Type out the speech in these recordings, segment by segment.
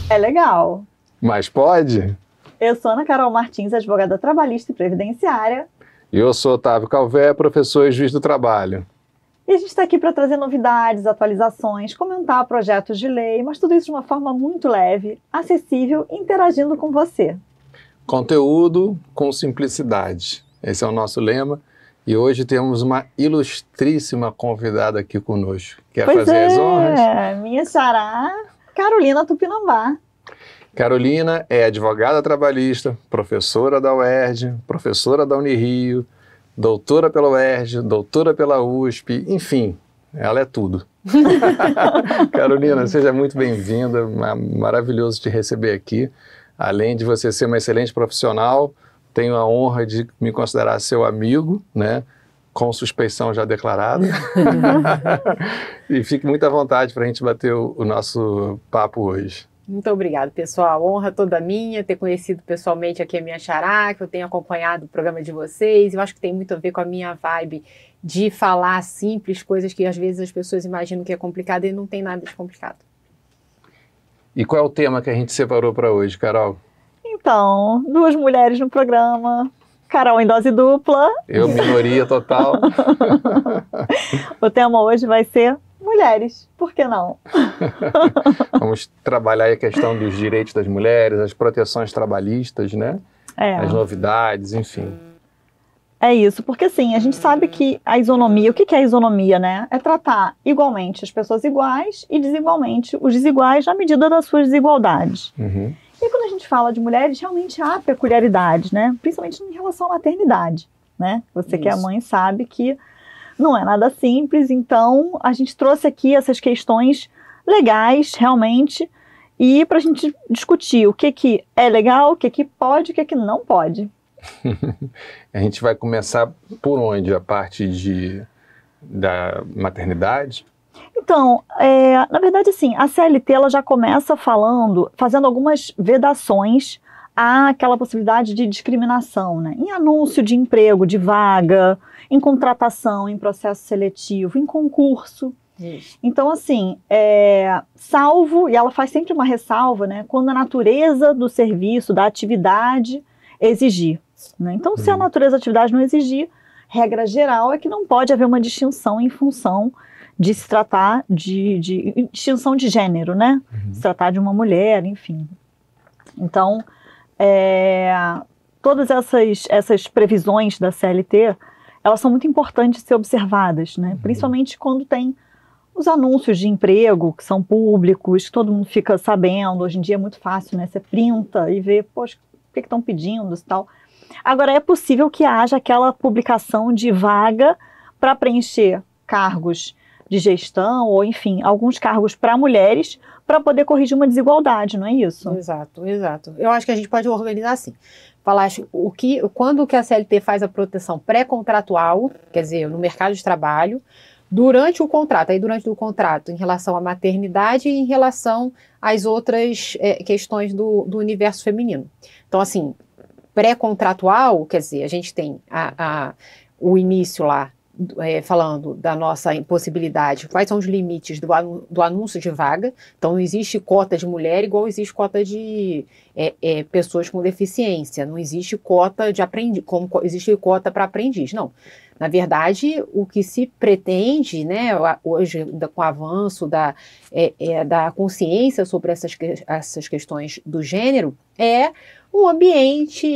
É legal. Mas pode? Eu sou Ana Carol Martins, advogada trabalhista e previdenciária. E eu sou Otávio Calvé, professor e juiz do trabalho. E a gente está aqui para trazer novidades, atualizações, comentar projetos de lei, mas tudo isso de uma forma muito leve, acessível, interagindo com você. Conteúdo com simplicidade. Esse é o nosso lema. E hoje temos uma ilustríssima convidada aqui conosco. Quer fazer as honras? Minha xará, Carolina Tupinambá. Carolina é advogada trabalhista, professora da UERJ, professora da Unirio, doutora pela UERJ, doutora pela USP, enfim, ela é tudo. Carolina, seja muito bem-vinda, maravilhoso te receber aqui. Além de você ser uma excelente profissional, tenho a honra de me considerar seu amigo, né? Com suspeição já declarada. E fique muito à vontade para a gente bater o nosso papo hoje. Muito obrigada, pessoal. Honra toda minha ter conhecido pessoalmente aqui a minha xará, que eu tenho acompanhado o programa de vocês. Eu acho que tem muito a ver com a minha vibe de falar simples, coisas que às vezes as pessoas imaginam que é complicado e não tem nada de complicado. E qual é o tema que a gente separou para hoje, Carol? Então, 2 mulheres no programa, Carol em dose dupla. Eu, minoria total. O tema hoje vai ser mulheres, por que não? Vamos trabalhar aí a questão dos direitos das mulheres, as proteções trabalhistas, né? As novidades, enfim. É isso, porque assim, a gente sabe que a isonomia, o que é a isonomia, né? É tratar igualmente as pessoas iguais e desigualmente os desiguais na medida das suas desigualdades. Uhum. E quando a gente fala de mulheres, realmente há peculiaridades, né? Principalmente em relação à maternidade, né? Você que é mãe sabe que não é nada simples, então a gente trouxe aqui essas questões legais, realmente, e para a gente discutir o que é legal, o que pode, o que não pode. A gente vai começar por onde? A parte da maternidade? Então, na verdade, assim, a CLT ela já começa fazendo algumas vedações àquela possibilidade de discriminação, né? Em anúncio de emprego, de vaga, em contratação, em processo seletivo, em concurso. Isso. Então, assim, salvo, e ela faz sempre uma ressalva, né? Quando a natureza do serviço, da atividade exigir, né? Então, se a natureza da atividade não exigir, regra geral é que não pode haver uma distinção em função de se tratar de distinção de gênero, né? Se tratar de uma mulher, enfim. Então, todas essas previsões da CLT, elas são muito importantes de ser observadas, né? Principalmente quando tem os anúncios de emprego, que são públicos, que todo mundo fica sabendo. Hoje em dia é muito fácil, né? Você printa e vê, poxa, o que estão pedindo e tal. Agora, é possível que haja aquela publicação de vaga para preencher cargos de gestão, ou enfim, alguns cargos para mulheres, para poder corrigir uma desigualdade, não é isso? Exato, exato. Eu acho que a gente pode organizar assim. Falar quando que a CLT faz a proteção pré-contratual, quer dizer, no mercado de trabalho, durante o contrato, em relação à maternidade e em relação às outras questões do universo feminino. Então, assim, pré-contratual, quer dizer, a gente tem o início lá, falando da nossa impossibilidade, quais são os limites do anúncio de vaga. Então, não existe cota de mulher igual existe cota de pessoas com deficiência, não existe cota de aprendiz, como existe cota para aprendiz, não. Na verdade, o que se pretende, né, hoje, com o avanço da consciência sobre essas questões do gênero, é um ambiente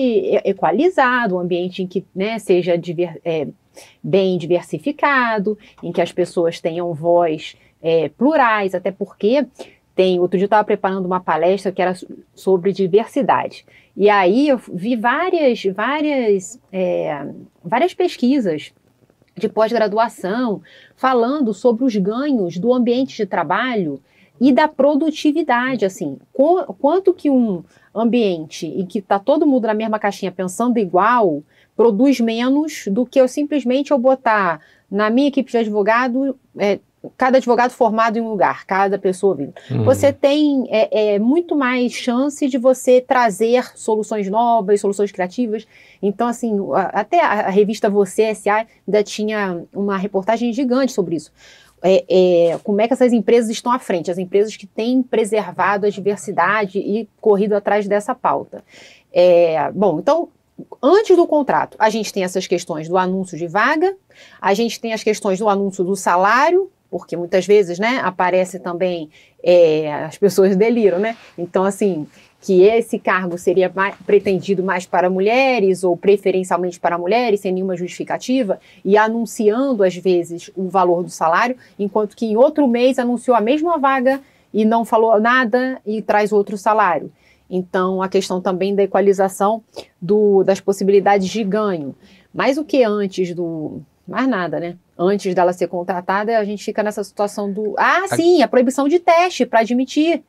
equalizado, um ambiente em que, né, seja bem diversificado, em que as pessoas tenham voz plurais, até porque outro dia eu estava preparando uma palestra que era sobre diversidade, e aí eu vi várias pesquisas de pós-graduação falando sobre os ganhos do ambiente de trabalho e da produtividade, assim, quanto que um ambiente em que está todo mundo na mesma caixinha pensando igual produz menos do que eu simplesmente botar na minha equipe de advogado, cada advogado formado em um lugar, cada pessoa vindo. Você tem muito mais chance de você trazer soluções novas, soluções criativas. Então, assim, até a revista Você S.A. ainda tinha uma reportagem gigante sobre isso. como é que essas empresas estão à frente, as empresas que têm preservado a diversidade e corrido atrás dessa pauta. Bom, então, antes do contrato, a gente tem essas questões do anúncio de vaga, a gente tem as questões do anúncio do salário, porque muitas vezes, né, aparece também, as pessoas deliram, né? Então, assim, que esse cargo seria pretendido mais para mulheres ou preferencialmente para mulheres, sem nenhuma justificativa, e anunciando, às vezes, o valor do salário, enquanto que em outro mês anunciou a mesma vaga e não falou nada e traz outro salário. Então, a questão também da equalização das possibilidades de ganho. Mais o que antes mais nada, né? Antes dela ser contratada, a gente fica nessa situação sim, a proibição de teste para admitir.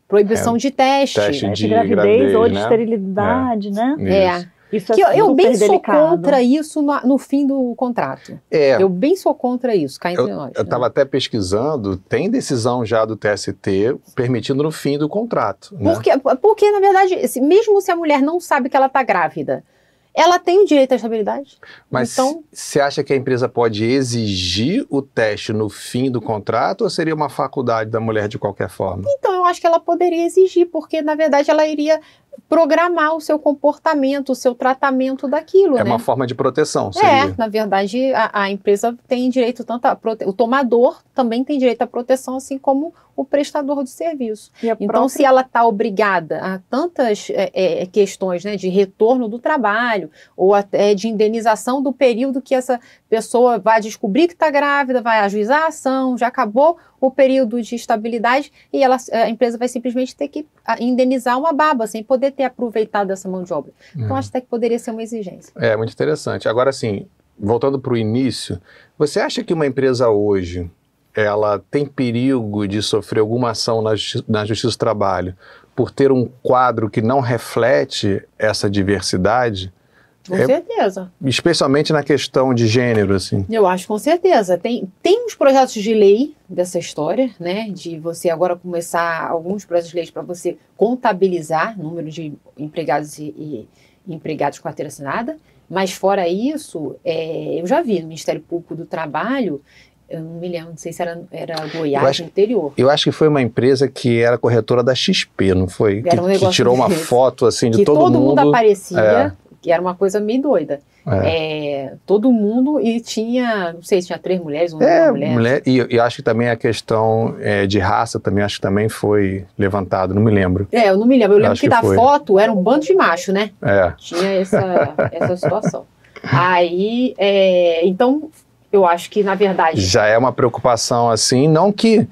Proibição de teste. Teste de gravidez ou de né? esterilidade, né? Isso eu bem sou delicado. contra isso no fim do contrato. Eu bem sou contra isso, cá entre nós. Eu estava até pesquisando, tem decisão já do TST permitindo no fim do contrato. Né? Porque, na verdade, mesmo se a mulher não sabe que ela está grávida, ela tem o direito à estabilidade. Mas então, você acha que a empresa pode exigir o teste no fim do contrato ou seria uma faculdade da mulher de qualquer forma? Então, eu acho que ela poderia exigir, porque, na verdade, ela iria programar o seu comportamento, o seu tratamento daquilo, É né? uma forma de proteção, seria? Na verdade, a empresa tem direito o tomador também tem direito à proteção, assim como o prestador de serviço. Então, se ela está obrigada a tantas questões, né, de retorno do trabalho ou até de indenização do período que essa pessoa vai descobrir que está grávida, vai ajuizar a ação, já acabou o período de estabilidade e a empresa vai simplesmente ter que indenizar uma baba, sem poder ter aproveitado essa mão de obra. Então, acho até que poderia ser uma exigência. Muito interessante. Agora, assim, voltando para o início, você acha que uma empresa hoje, ela tem perigo de sofrer alguma ação na Justiça do Trabalho por ter um quadro que não reflete essa diversidade? Com certeza. Especialmente na questão de gênero, assim. Eu acho com certeza. Tem uns projetos de lei dessa história, né? De você agora começar alguns projetos de lei para você contabilizar o número de empregados e empregados com carteira assinada. Mas fora isso, eu já vi no Ministério Público do Trabalho, eu não me lembro, não sei se era Goiás, no interior. Eu acho que foi uma empresa que era corretora da XP, não foi? Que tirou uma foto assim de todo mundo. Que todo mundo aparecia, que era uma coisa meio doida. Todo mundo, e tinha, não sei se tinha 3 mulheres, uma mulher. E acho que também a questão de raça também, acho que também foi levantado, não me lembro. Eu não me lembro, eu lembro que da foto era um bando de macho, né? Tinha essa situação. Aí, então, eu acho que, na verdade... Já é uma preocupação, assim, não que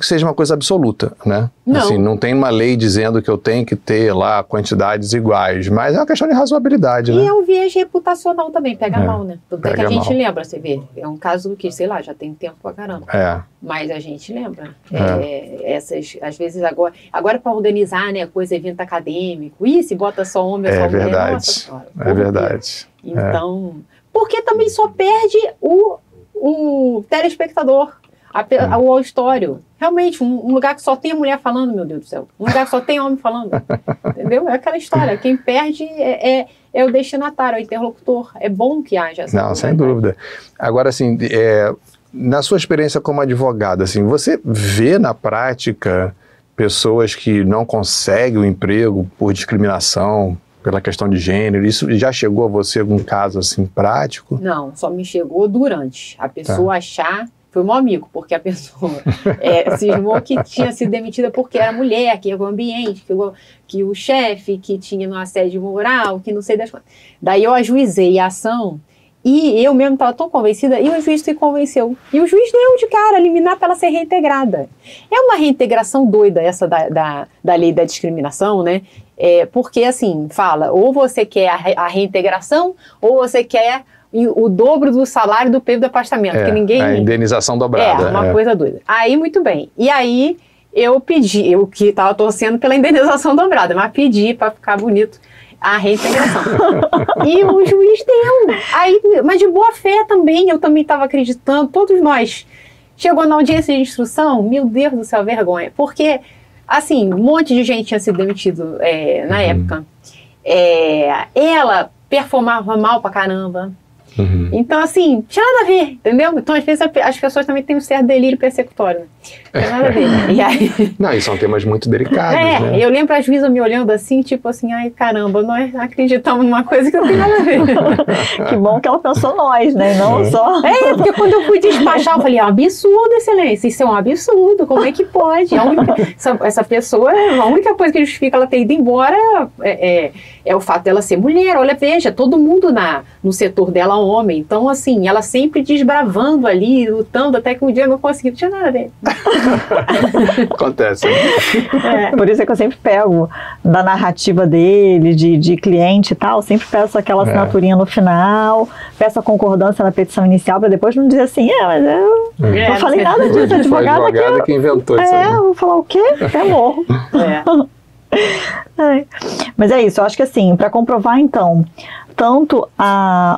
seja uma coisa absoluta, né? Não. Assim, não tem uma lei dizendo que eu tenho que ter lá quantidades iguais, mas é uma questão de razoabilidade, né? E é um viés reputacional também, pega mal, né? Tanto é que a gente lembra, você vê, é um caso que, sei lá, já tem tempo pra caramba. Mas a gente lembra. Às vezes agora para organizar, né, coisa, evento acadêmico, se bota só homem, só mulher, verdade. Nossa senhora. É verdade. Então... Porque também só perde o telespectador, o auditório. Realmente, um lugar que só tem mulher falando, meu Deus do céu. Um lugar que só tem homem falando. Entendeu? É aquela história. Quem perde é o destinatário, é o interlocutor. É bom que haja essa Não, sem dúvida. Agora, assim, na sua experiência como advogada, assim, você vê na prática pessoas que não conseguem o emprego por discriminação, pela questão de gênero? Isso já chegou a você algum caso assim prático? Não, só me chegou durante. A pessoa achar, foi um amigo, porque a pessoa cismou que tinha sido demitida porque era mulher, que ia o ambiente, que o chefe, que tinha um assédio moral, que não sei das coisas. Daí eu ajuizei a ação e eu mesmo estava tão convencida e o juiz se convenceu. E o juiz deu de cara, liminar para ela ser reintegrada. É uma reintegração doida essa da lei da discriminação, né? Porque, assim, fala, ou você quer a reintegração, ou você quer o dobro do salário do período de afastamento, que ninguém... A indenização dobrada. Uma coisa doida. Aí, muito bem. E aí, eu pedi, eu que estava torcendo pela indenização dobrada, mas pedi para ficar bonito a reintegração. E o juiz deu. Aí, mas de boa fé também, eu também estava acreditando, todos nós. Chegou na audiência de instrução, meu Deus do céu, vergonha. Porque... Assim, um monte de gente tinha sido demitido na época. Ela performava mal pra caramba. Então, assim, tinha nada a ver, entendeu? Então, às vezes, as pessoas também têm um certo delírio persecutório, né? Não tem nada a ver. E aí... Não, e são temas muito delicados, né? Eu lembro a juíza me olhando assim, tipo assim, ai, caramba, nós acreditamos numa coisa que não tem nada a ver. Que bom que ela pensou nós, né? Não só... Porque quando eu fui despachar, eu falei, é um absurdo, excelência, isso é um absurdo, como é que pode? Essa pessoa, a única coisa que justifica ela ter ido embora é o fato dela ser mulher. Olha, veja, todo mundo no setor dela homem. Então, assim, ela sempre desbravando ali, lutando, até que um dia não conseguiu. Não tinha nada a ver. Acontece, né? Por isso é que eu sempre pego da narrativa dele, de cliente e tal, sempre peço aquela assinaturinha no final, peço a concordância na petição inicial, para depois não dizer assim, mas eu não falei nada disso, advogada que inventou isso. Eu vou falar o quê? Até morro. Mas é isso, eu acho que assim, para comprovar então, tanto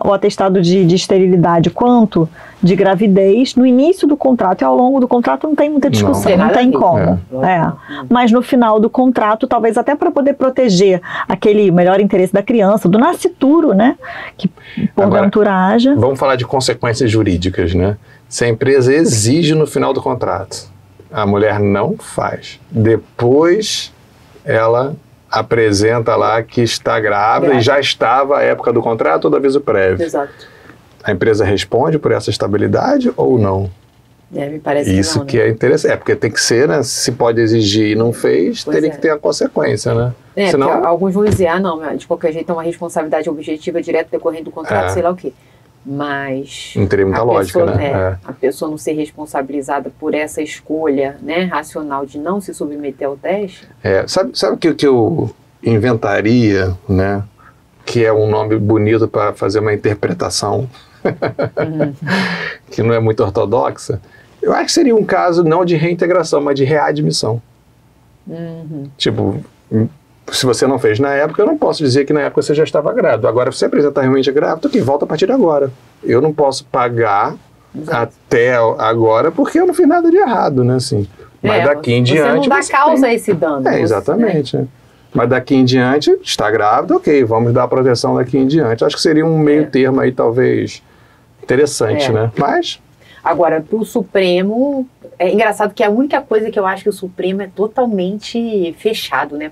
o atestado de esterilidade quanto de gravidez, no início do contrato e ao longo do contrato não tem muita discussão, não tem como. Mas no final do contrato, talvez até para poder proteger aquele melhor interesse da criança, do nascituro, né? Que porventura haja. Vamos falar de consequências jurídicas, né? Se a empresa exige no final do contrato, a mulher não faz. Depois ela apresenta lá que está grávida e já estava à época do contrato ou do aviso prévio. Exato. A empresa responde por essa estabilidade ou não? Me parece Isso que não, que é interessante. Porque tem que ser, né? Se pode exigir e não fez, teria que ter a consequência, né? Senão... alguns vão dizer, não, de qualquer jeito é uma responsabilidade objetiva direta decorrente do contrato, sei lá o quê. Mas não teria muita lógica, né? A pessoa não ser responsabilizada por essa escolha, né, racional de não se submeter ao teste. Sabe o que eu inventaria, né? Que é um nome bonito para fazer uma interpretação que não é muito ortodoxa. Eu acho que seria um caso não de reintegração, mas de readmissão. Tipo, se você não fez na época, eu não posso dizer que na época você já estava grávida. Agora, se você apresentar realmente grávida, que volta a partir de agora. Eu não posso pagar até agora porque eu não fiz nada de errado, né? Assim. Mas daqui em diante... Você não dá causa a esse dano. Exatamente. Né? Mas daqui em diante, está grávida, ok, vamos dar a proteção daqui em diante. Acho que seria um meio termo aí, talvez, interessante, né? Mas... Agora, para o Supremo, é engraçado que a única coisa que eu acho que o Supremo é totalmente fechado, né?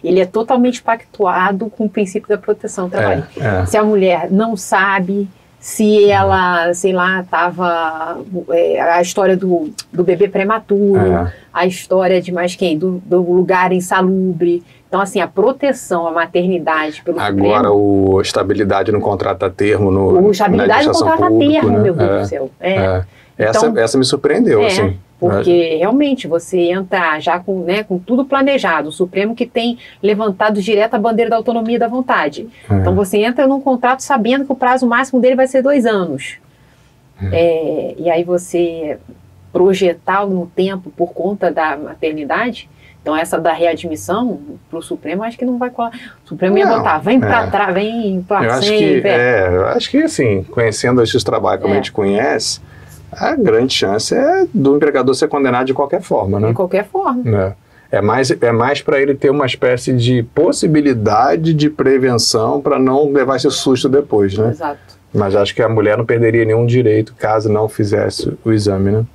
Ele é totalmente pactuado com o princípio da proteção do trabalho. Se a mulher não sabe, se ela, sei lá, estava... a história do bebê prematuro, a história de mais quem? Do lugar insalubre. Então, assim, a proteção, a maternidade pelo Supremo... Agora, a estabilidade no contrato a termo, estabilidade no contrato a termo, né? Meu Deus do céu. Essa me surpreendeu, assim. Porque, realmente, você entra já com tudo planejado. O Supremo que tem levantado direto a bandeira da autonomia e da vontade. Então, você entra num contrato sabendo que o prazo máximo dele vai ser 2 anos. E aí, você projetar no tempo por conta da maternidade... Então, essa da readmissão para o Supremo, acho que não vai colar. O Supremo ia botar, vem para trás, vem para sempre. Eu acho que, assim, conhecendo esses trabalhos como a gente conhece, a grande chance é do empregador ser condenado de qualquer forma, né? De qualquer forma. É mais para ele ter uma espécie de possibilidade de prevenção para não levar esse susto depois, né? Exato. Mas acho que a mulher não perderia nenhum direito caso não fizesse o exame, né?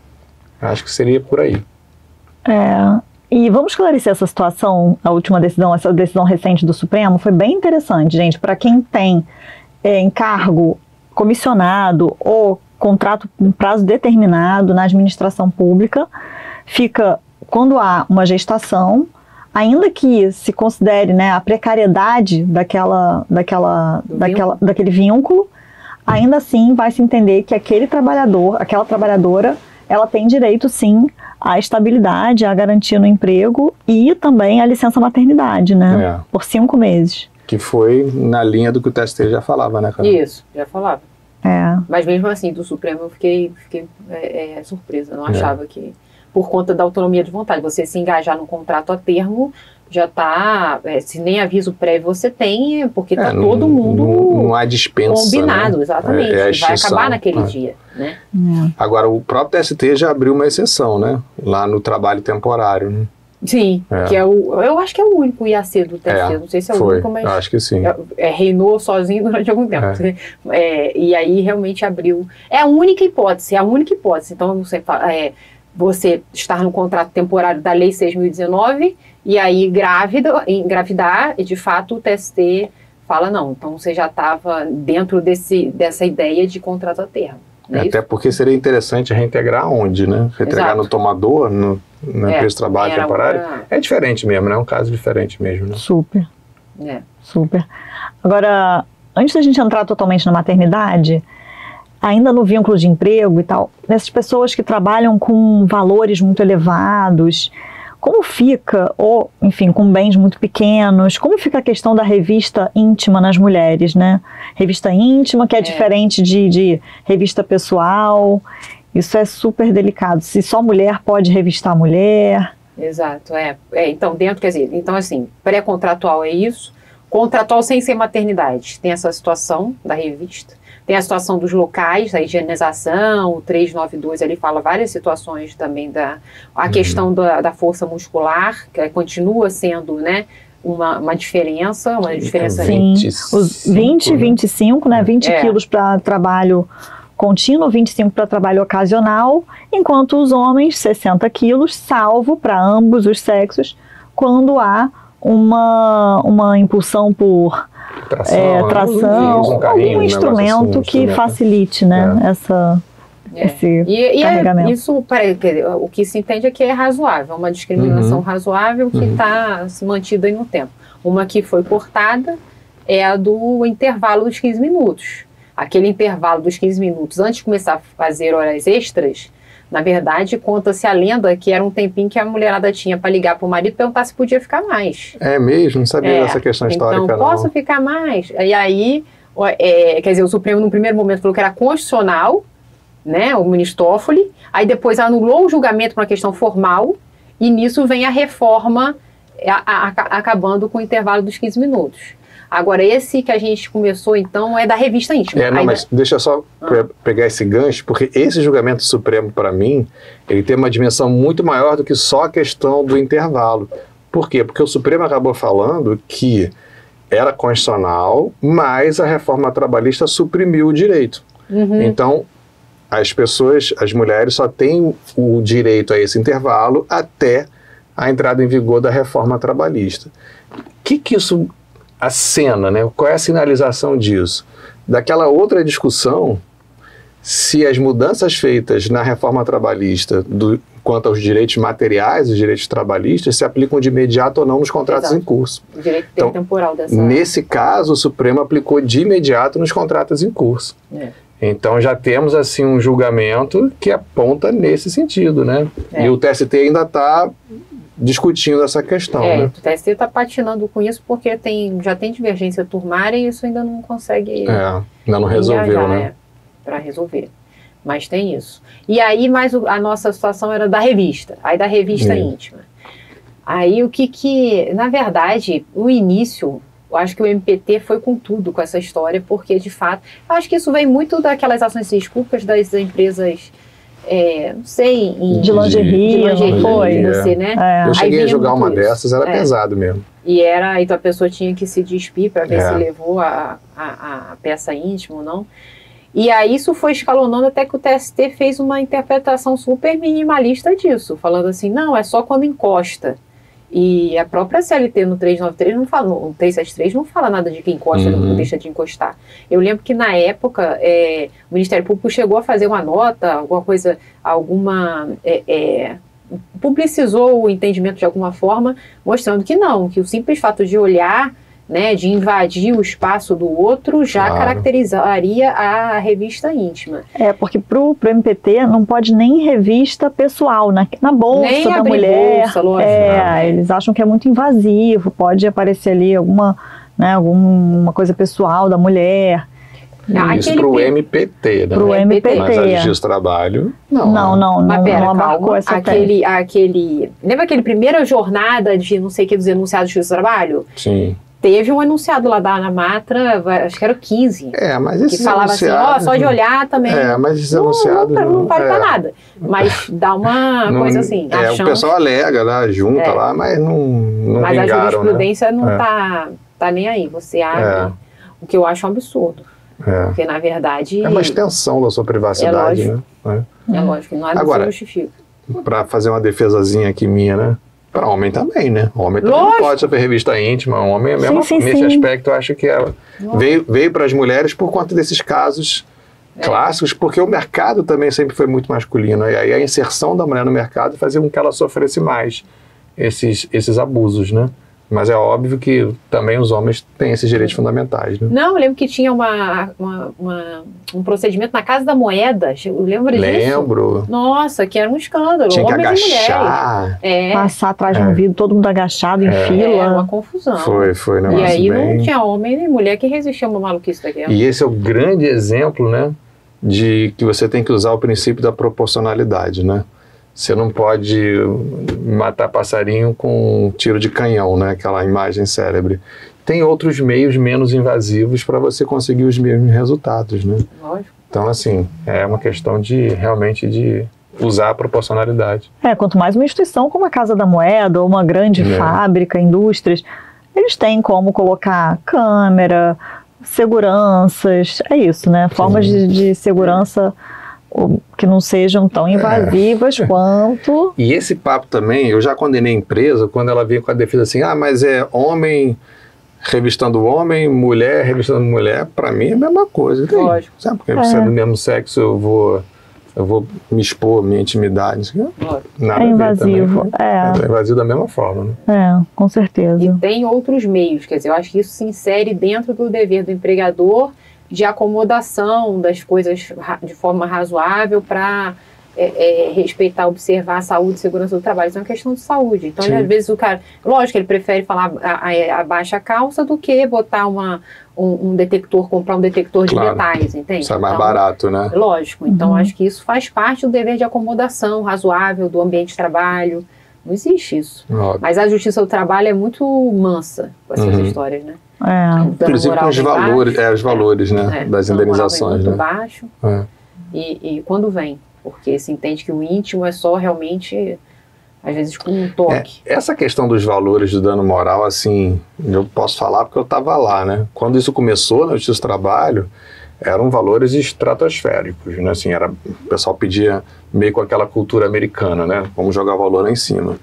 Acho que seria por aí. E vamos esclarecer essa situação, a última decisão, essa decisão recente do Supremo, foi bem interessante, gente. Para quem tem encargo comissionado ou contrato com prazo determinado na administração pública, fica, quando há uma gestação, ainda que se considere, né, a precariedade daquele vínculo, ainda assim vai se entender que aquele trabalhador, aquela trabalhadora, ela tem direito, sim, à estabilidade, à garantia no emprego e também à licença maternidade, né? Por 5 meses. Que foi na linha do que o TST já falava, né, Carol? Isso, já falava. Mas mesmo assim, do Supremo eu fiquei surpresa. Não achava que, por conta da autonomia de vontade, você se engajar num contrato a termo, já está, se nem aviso prévio você tem, porque está todo mundo não há dispensa, combinado, né? exatamente. Vai acabar naquele dia, né? Agora, o próprio TST já abriu uma exceção, né? Lá no trabalho temporário, né? Sim, que é eu acho que é o único IAC do TST, não sei se é o único, mas acho que sim. Reinou sozinho durante algum tempo. E aí realmente abriu. É a única hipótese, Então, você você estar no contrato temporário da Lei 6.019 e aí engravidar, e de fato o TST fala não, então você já estava dentro dessa ideia de contrato a termo. Até porque seria interessante reintegrar onde, né? Reintegrar no tomador, na empresa de trabalho temporário. É diferente mesmo, né? É um caso diferente mesmo, né? Super. Super. Agora, antes da gente entrar totalmente na maternidade, ainda no vínculo de emprego e tal, essas pessoas que trabalham com valores muito elevados, como fica, ou enfim, com bens muito pequenos, como fica a questão da revista íntima nas mulheres, né? Revista íntima, que é diferente de revista pessoal, isso é super delicado. Se só mulher pode revistar mulher. Exato, então dentro, quer dizer, então assim, pré-contratual é isso, contratual sem ser maternidade, tem essa situação da revista. Tem a situação dos locais, a higienização, o 392, ele fala várias situações também a questão da força muscular, que continua sendo, né, uma diferença. Sim, os 20 e 25, né, 20 quilos para trabalho contínuo, 25 para trabalho ocasional, enquanto os homens, 60 quilos, salvo para ambos os sexos, quando há uma impulsão por tração, algum instrumento assim, que facilite, né, esse carregamento. Isso, o que se entende é que é razoável, uma discriminação razoável que está se mantida aí no tempo. Uma que foi cortada é a do intervalo dos 15 minutos. Aquele intervalo dos 15 minutos antes de começar a fazer horas extras, na verdade, conta-se a lenda que era um tempinho que a mulherada tinha para ligar para o marido e perguntar se podia ficar mais. É mesmo? Não sabia dessa questão histórica, então, posso ficar mais? E aí, quer dizer, o Supremo, no primeiro momento, falou que era constitucional, né, o ministro Toffoli, aí depois anulou o julgamento por uma questão formal, e nisso vem a reforma acabando com o intervalo dos 15 minutos. Agora, esse que a gente começou, então, é da revista íntima. Mas deixa eu só pegar esse gancho, porque esse julgamento supremo, para mim, ele tem uma dimensão muito maior do que só a questão do intervalo. Por quê? Porque o Supremo acabou falando que era constitucional, mas a reforma trabalhista suprimiu o direito. Então, as mulheres só têm o direito a esse intervalo até a entrada em vigor da reforma trabalhista. O que isso acena, né? Qual é a sinalização disso? Daquela outra discussão, se as mudanças feitas na reforma trabalhista quanto aos direitos materiais, os direitos trabalhistas, se aplicam de imediato ou não nos contratos em curso. O direito temporal dessa... Nesse caso, o Supremo aplicou de imediato nos contratos em curso. Então já temos assim um julgamento que aponta nesse sentido, né? E o TST ainda está discutindo essa questão, né? O TST está patinando com isso porque já tem divergência turmária e isso ainda não consegue... ainda não resolveu, né? Para resolver. Mas tem isso. E aí, a nossa situação era da revista. Aí da revista íntima. Aí na verdade, no início, eu acho que o MPT foi com tudo com essa história, porque de fato, eu acho que isso vem muito daquelas ações públicas das empresas... não sei, de lingerie, você, né? Eu cheguei a jogar uma dessas, era pesado mesmo. Então a pessoa tinha que se despir para ver se levou a peça íntima ou não. E aí isso foi escalonando até que o TST fez uma interpretação super minimalista disso, falando assim, não, é só quando encosta. E a própria CLT no 393 não fala, no 373 não fala nada de que encosta ou não deixa de encostar. Eu lembro que na época o Ministério Público chegou a fazer uma nota, publicizou o entendimento de alguma forma, mostrando que não, que o simples fato de olhar, né, de invadir o espaço do outro já caracterizaria a revista íntima. Porque pro MPT não pode nem revista pessoal, na bolsa nem da mulher. Bolsa, lógico. Eles acham que é muito invasivo, pode aparecer ali alguma coisa pessoal da mulher. Isso pro MPT, né? Pro MPT. Mas a Justiça do Trabalho, não abarcou essa lembra aquele primeira jornada de não sei o que dos enunciados de Justiça do Trabalho? Sim. Teve um enunciado lá da Ana Matra, acho que era o 15. Mas esse que falava assim, só de olhar também. Mas esse enunciado não vale pra nada. Mas dá uma coisa assim. O pessoal alega, né, junta lá, mas não mas vingaram, a jurisprudência né? não tá nem aí. Você abre, o que eu acho um absurdo. Porque, na verdade... É uma extensão da sua privacidade, né? É lógico, não Agora, justifica. Para fazer uma defesazinha aqui minha, né? Para homem também, né? Homem também não pode saber revista íntima. Homem é mesmo. Nesse aspecto, eu acho que veio para as mulheres por conta desses casos clássicos, porque o mercado também sempre foi muito masculino. E aí a inserção da mulher no mercado fazia com que ela sofresse mais esses abusos, né? Mas é óbvio que também os homens têm esses direitos fundamentais, né? Não, eu lembro que tinha um procedimento na Casa da Moeda. Lembro. Nossa, que era um escândalo. Tinha que homens agachar. E mulheres. Passar atrás de um vidro, todo mundo agachado em fila. É uma confusão. Foi, né? E aí não tinha homem nem mulher que resistia a uma maluquice daquela. E esse é o grande exemplo, né? De que você tem que usar o princípio da proporcionalidade, né? Você não pode matar passarinho com um tiro de canhão, né? Aquela imagem célebre. Tem outros meios menos invasivos para você conseguir os mesmos resultados, né? Lógico. Então, assim, é uma questão realmente de usar a proporcionalidade. Quanto mais uma instituição como a Casa da Moeda ou uma grande fábrica, indústrias, eles têm como colocar câmera, seguranças, é isso, né? Formas de segurança que não sejam tão invasivas quanto... E esse papo também, eu já condenei a empresa quando ela veio com a defesa assim, mas é homem revistando homem, mulher revistando mulher, para mim é a mesma coisa. Lógico. Sabe, porque você é do mesmo sexo, eu vou me expor, minha intimidade. Nada é invasivo. É invasivo da mesma forma, né? Com certeza. E tem outros meios, quer dizer, eu acho que isso se insere dentro do dever do empregador de acomodação das coisas de forma razoável para respeitar, observar a saúde e segurança do trabalho. Isso é uma questão de saúde. Então, às vezes, o cara... Lógico que ele prefere falar abaixa a calça do que botar um detector, comprar um detector de metais, entende? Isso é mais barato, né? Lógico. Então, acho que isso faz parte do dever de acomodação razoável do ambiente de trabalho. Não existe isso. Mas a Justiça do Trabalho é muito mansa com essas histórias, né? Inclusive com os valores, né? Das indenizações, muito baixo. E quando vem? Porque se entende que o íntimo é só realmente, às vezes, com um toque. Essa questão dos valores do dano moral, assim, eu posso falar porque eu estava lá, né? Quando isso começou na Justiça do Trabalho, eram valores estratosféricos, né? Assim, o pessoal pedia meio com aquela cultura americana, né? Vamos jogar valor lá em cima.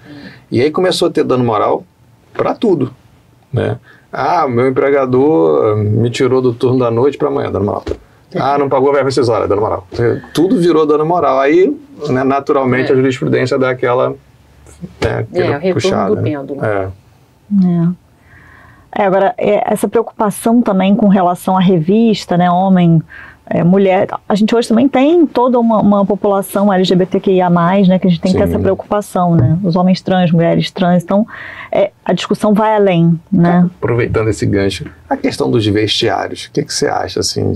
E aí começou a ter dano moral para tudo, né? Meu empregador me tirou do turno da noite para amanhã, dano moral. Não pagou a verba rescisória, dano moral. Tudo virou dano moral. Aí, né, naturalmente, a jurisprudência dá aquela o retorno puxada, do pêndulo. Agora, essa preocupação também com relação à revista, né, homem, mulher, a gente hoje também tem toda uma população LGBTQIA+, né, que a gente tem que ter essa preocupação, né, os homens trans, mulheres trans, então a discussão vai além, né. Aproveitando esse gancho, a questão dos vestiários, o que você acha, assim,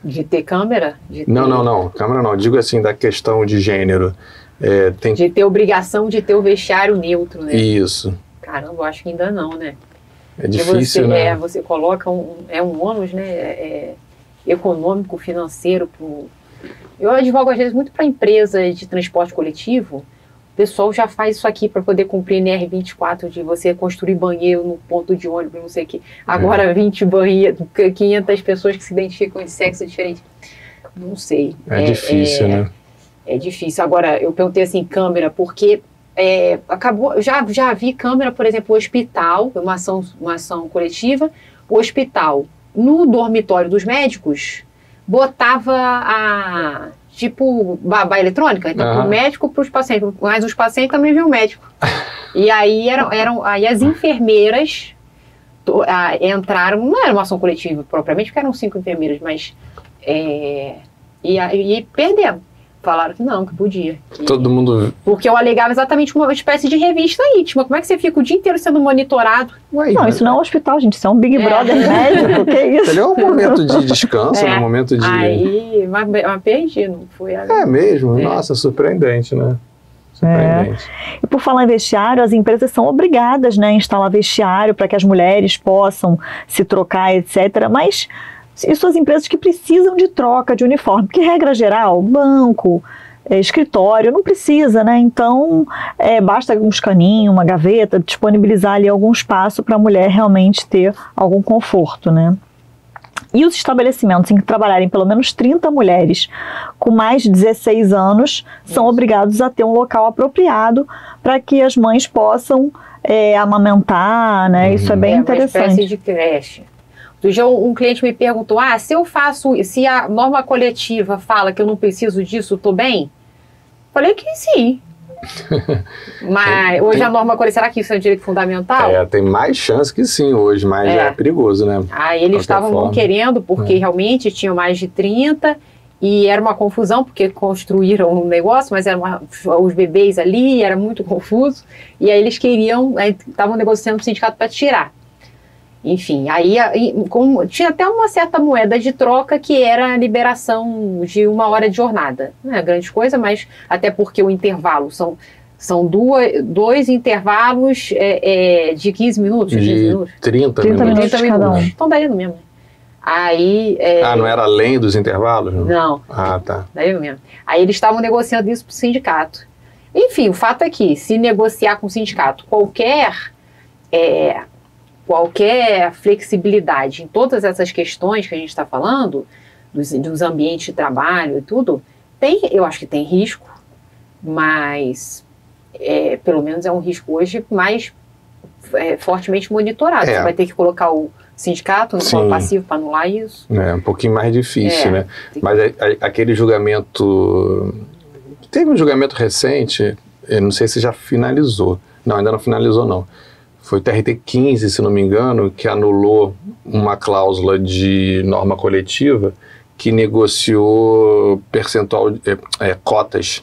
de ter câmera? Não, câmera não, digo assim, da questão de gênero. De ter obrigação de ter o vestiário neutro, né? Isso. Caramba, eu acho que ainda não, né? É difícil, né? Você coloca um ônus, né? Econômico, financeiro. Eu advogo, às vezes, muito para empresa de transporte coletivo. O pessoal já faz isso aqui para poder cumprir NR24, de você construir banheiro no ponto de ônibus, não sei o quê. Agora 20 banheiros, 500 pessoas que se identificam de sexo diferente. Não sei. É difícil, né? É difícil. Agora, eu perguntei assim, câmera, porque acabou. Já vi câmera, por exemplo, o hospital, uma ação coletiva, o hospital, no dormitório dos médicos, botava tipo babá eletrônica, então pro médico, para os pacientes, mas os pacientes também viam o médico. E aí aí as enfermeiras entraram, não era uma ação coletiva propriamente, porque eram 5 enfermeiras, mas e perderam. Falaram que não, que podia. Todo mundo... Porque eu alegava exatamente uma espécie de revista íntima. Como é que você fica o dia inteiro sendo monitorado? Não, isso não é um hospital, gente. Isso é um Big Brother médico. Que é isso? Ele é um momento de descanso, um momento de... Aí, mas perdi, não foi... É mesmo? Nossa, surpreendente, né? Surpreendente. E por falar em vestiário, as empresas são obrigadas, né, a instalar vestiário para que as mulheres possam se trocar, etc. Mas isso as empresas que precisam de troca de uniforme, porque regra geral, banco, escritório, não precisa, né? Então, basta uns caninhos, uma gaveta, disponibilizar ali algum espaço para a mulher realmente ter algum conforto, né? E os estabelecimentos em que trabalharem pelo menos 30 mulheres com mais de 16 anos são obrigados a ter um local apropriado para que as mães possam amamentar, né? Isso é bem interessante. Uma espécie de creche. Outro dia um cliente me perguntou, se a norma coletiva fala que eu não preciso disso, estou bem? Falei que sim. Mas hoje a norma coletiva, será que isso é um direito fundamental? Tem mais chance que sim hoje, mas é perigoso, né? Eles estavam não querendo, porque realmente tinham mais de 30 e era uma confusão, porque construíram um negócio, mas eram os bebês ali, era muito confuso, e aí eles estavam negociando com o sindicato para tirar. Enfim, tinha até uma certa moeda de troca que era a liberação de 1 hora de jornada. Não é grande coisa, mas até porque o intervalo são dois intervalos de 15 minutos. De 15 minutos. 30 minutos cada um. Então daí no mesmo. Aí, não era além dos intervalos? Não. Tá. Daí no mesmo. Aí eles estavam negociando isso para o sindicato. Enfim, o fato é que se negociar com o sindicato qualquer flexibilidade em todas essas questões que a gente está falando, dos ambientes de trabalho e tudo, eu acho que tem risco, mas pelo menos é um risco hoje mais fortemente monitorado. Você vai ter que colocar o sindicato no colo passivo para anular isso. Um pouquinho mais difícil, né? Mas aquele julgamento... Teve um julgamento recente, eu não sei se já finalizou. Não, ainda não finalizou, não. Foi o TRT 15, se não me engano, que anulou uma cláusula de norma coletiva que negociou percentual, cotas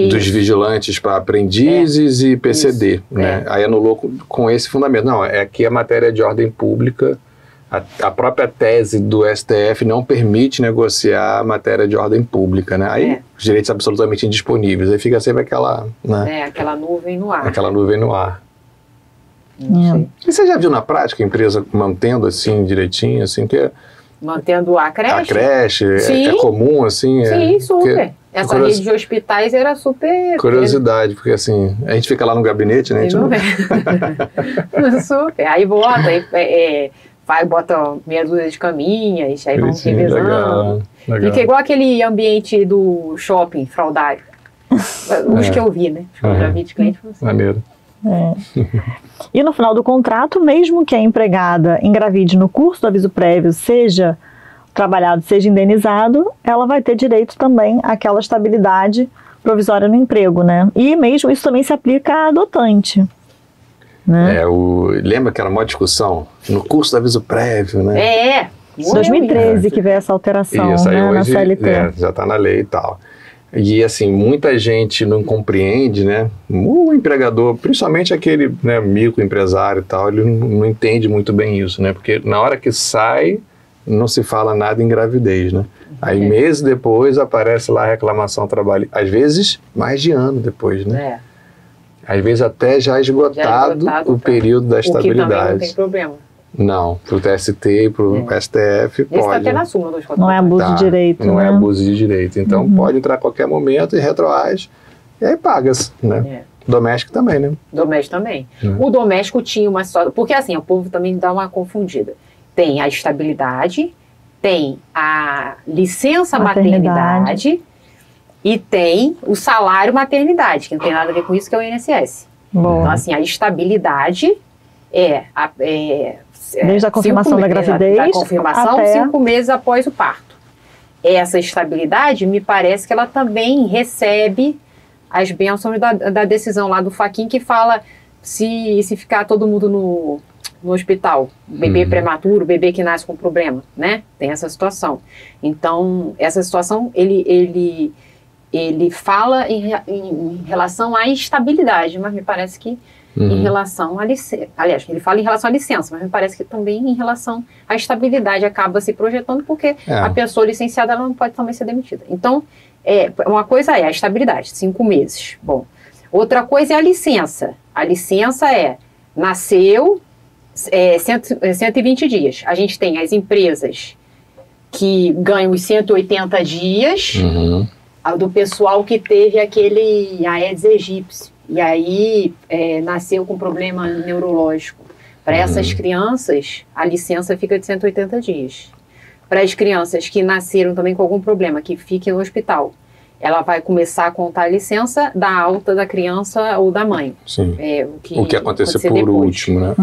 dos vigilantes para aprendizes e PCD. Né? Aí anulou com esse fundamento. Não, aqui é matéria de ordem pública. A própria tese do STF não permite negociar matéria de ordem pública, né? Aí os direitos absolutamente indisponíveis. Aí fica sempre aquela... Né? Aquela nuvem no ar. Aquela nuvem no ar. E você já viu na prática a empresa mantendo assim direitinho, assim, que mantendo a creche? A creche é comum, assim? Sim, super. Essa rede de hospitais era super... Curiosidade, porque assim, a gente fica lá no gabinete, né? A gente não... Super. Aí bota meia dúzia de caminhas, aí vão revezando. Legal. Fica igual aquele ambiente do shopping fraudário. Os que eu vi, né? Eu já vi de cliente. Maneiro. E no final do contrato, mesmo que a empregada engravide no curso do aviso prévio, seja trabalhado, seja indenizado, ela vai ter direito também àquela estabilidade provisória no emprego, né? E mesmo isso também se aplica à adotante. Né? Lembra que era uma discussão no curso do aviso prévio, né? 2013 que veio essa alteração, isso, né, hoje, na CLT. Já está na lei e tal. E assim, muita gente não compreende, né? O empregador, principalmente aquele microempresário e tal, ele não entende muito bem isso, né? Porque na hora que sai, não se fala nada em gravidez, né? Aí meses depois aparece lá a reclamação trabalhista. Às vezes, mais de ano depois, né? Às vezes até já esgotado o período da estabilidade. O que também não tem problema. Não, pro TST e pro STF pode. Isso está até na súmula dos Não é abuso de direito, não né? é abuso de direito. Então pode entrar a qualquer momento e retroage. E aí paga-se, né? Doméstico também, né? Doméstico também. O doméstico tinha uma situação... Porque assim, o povo também dá uma confundida. Tem a estabilidade, tem a licença maternidade e tem o salário maternidade, que não tem nada a ver com isso, que é o INSS. Então assim, a estabilidade desde a confirmação da gravidez da confirmação, até 5 meses após o parto. Essa estabilidade, me parece que ela também recebe as bênçãos da decisão lá do Fachin, que fala se ficar todo mundo no hospital, bebê prematuro, bebê que nasce com problema, né? Tem essa situação. Então, essa situação, ele fala em relação à estabilidade, mas me parece que em relação à licença, aliás, ele fala em relação à licença, mas me parece que também em relação à estabilidade acaba se projetando, porque a pessoa licenciada ela não pode também ser demitida. Então, Uma coisa é a estabilidade, 5 meses. Bom, outra coisa é a licença. A licença nasceu 120 dias. A gente tem as empresas que ganham os 180 dias, do pessoal que teve aquele Aedes aegypti, e aí nasceu com problema neurológico. Para essas crianças, a licença fica de 180 dias. Para as crianças que nasceram também com algum problema, que fiquem no hospital, ela vai começar a contar a licença da alta da criança ou da mãe. Sim. O que aconteceu por depois. último, né?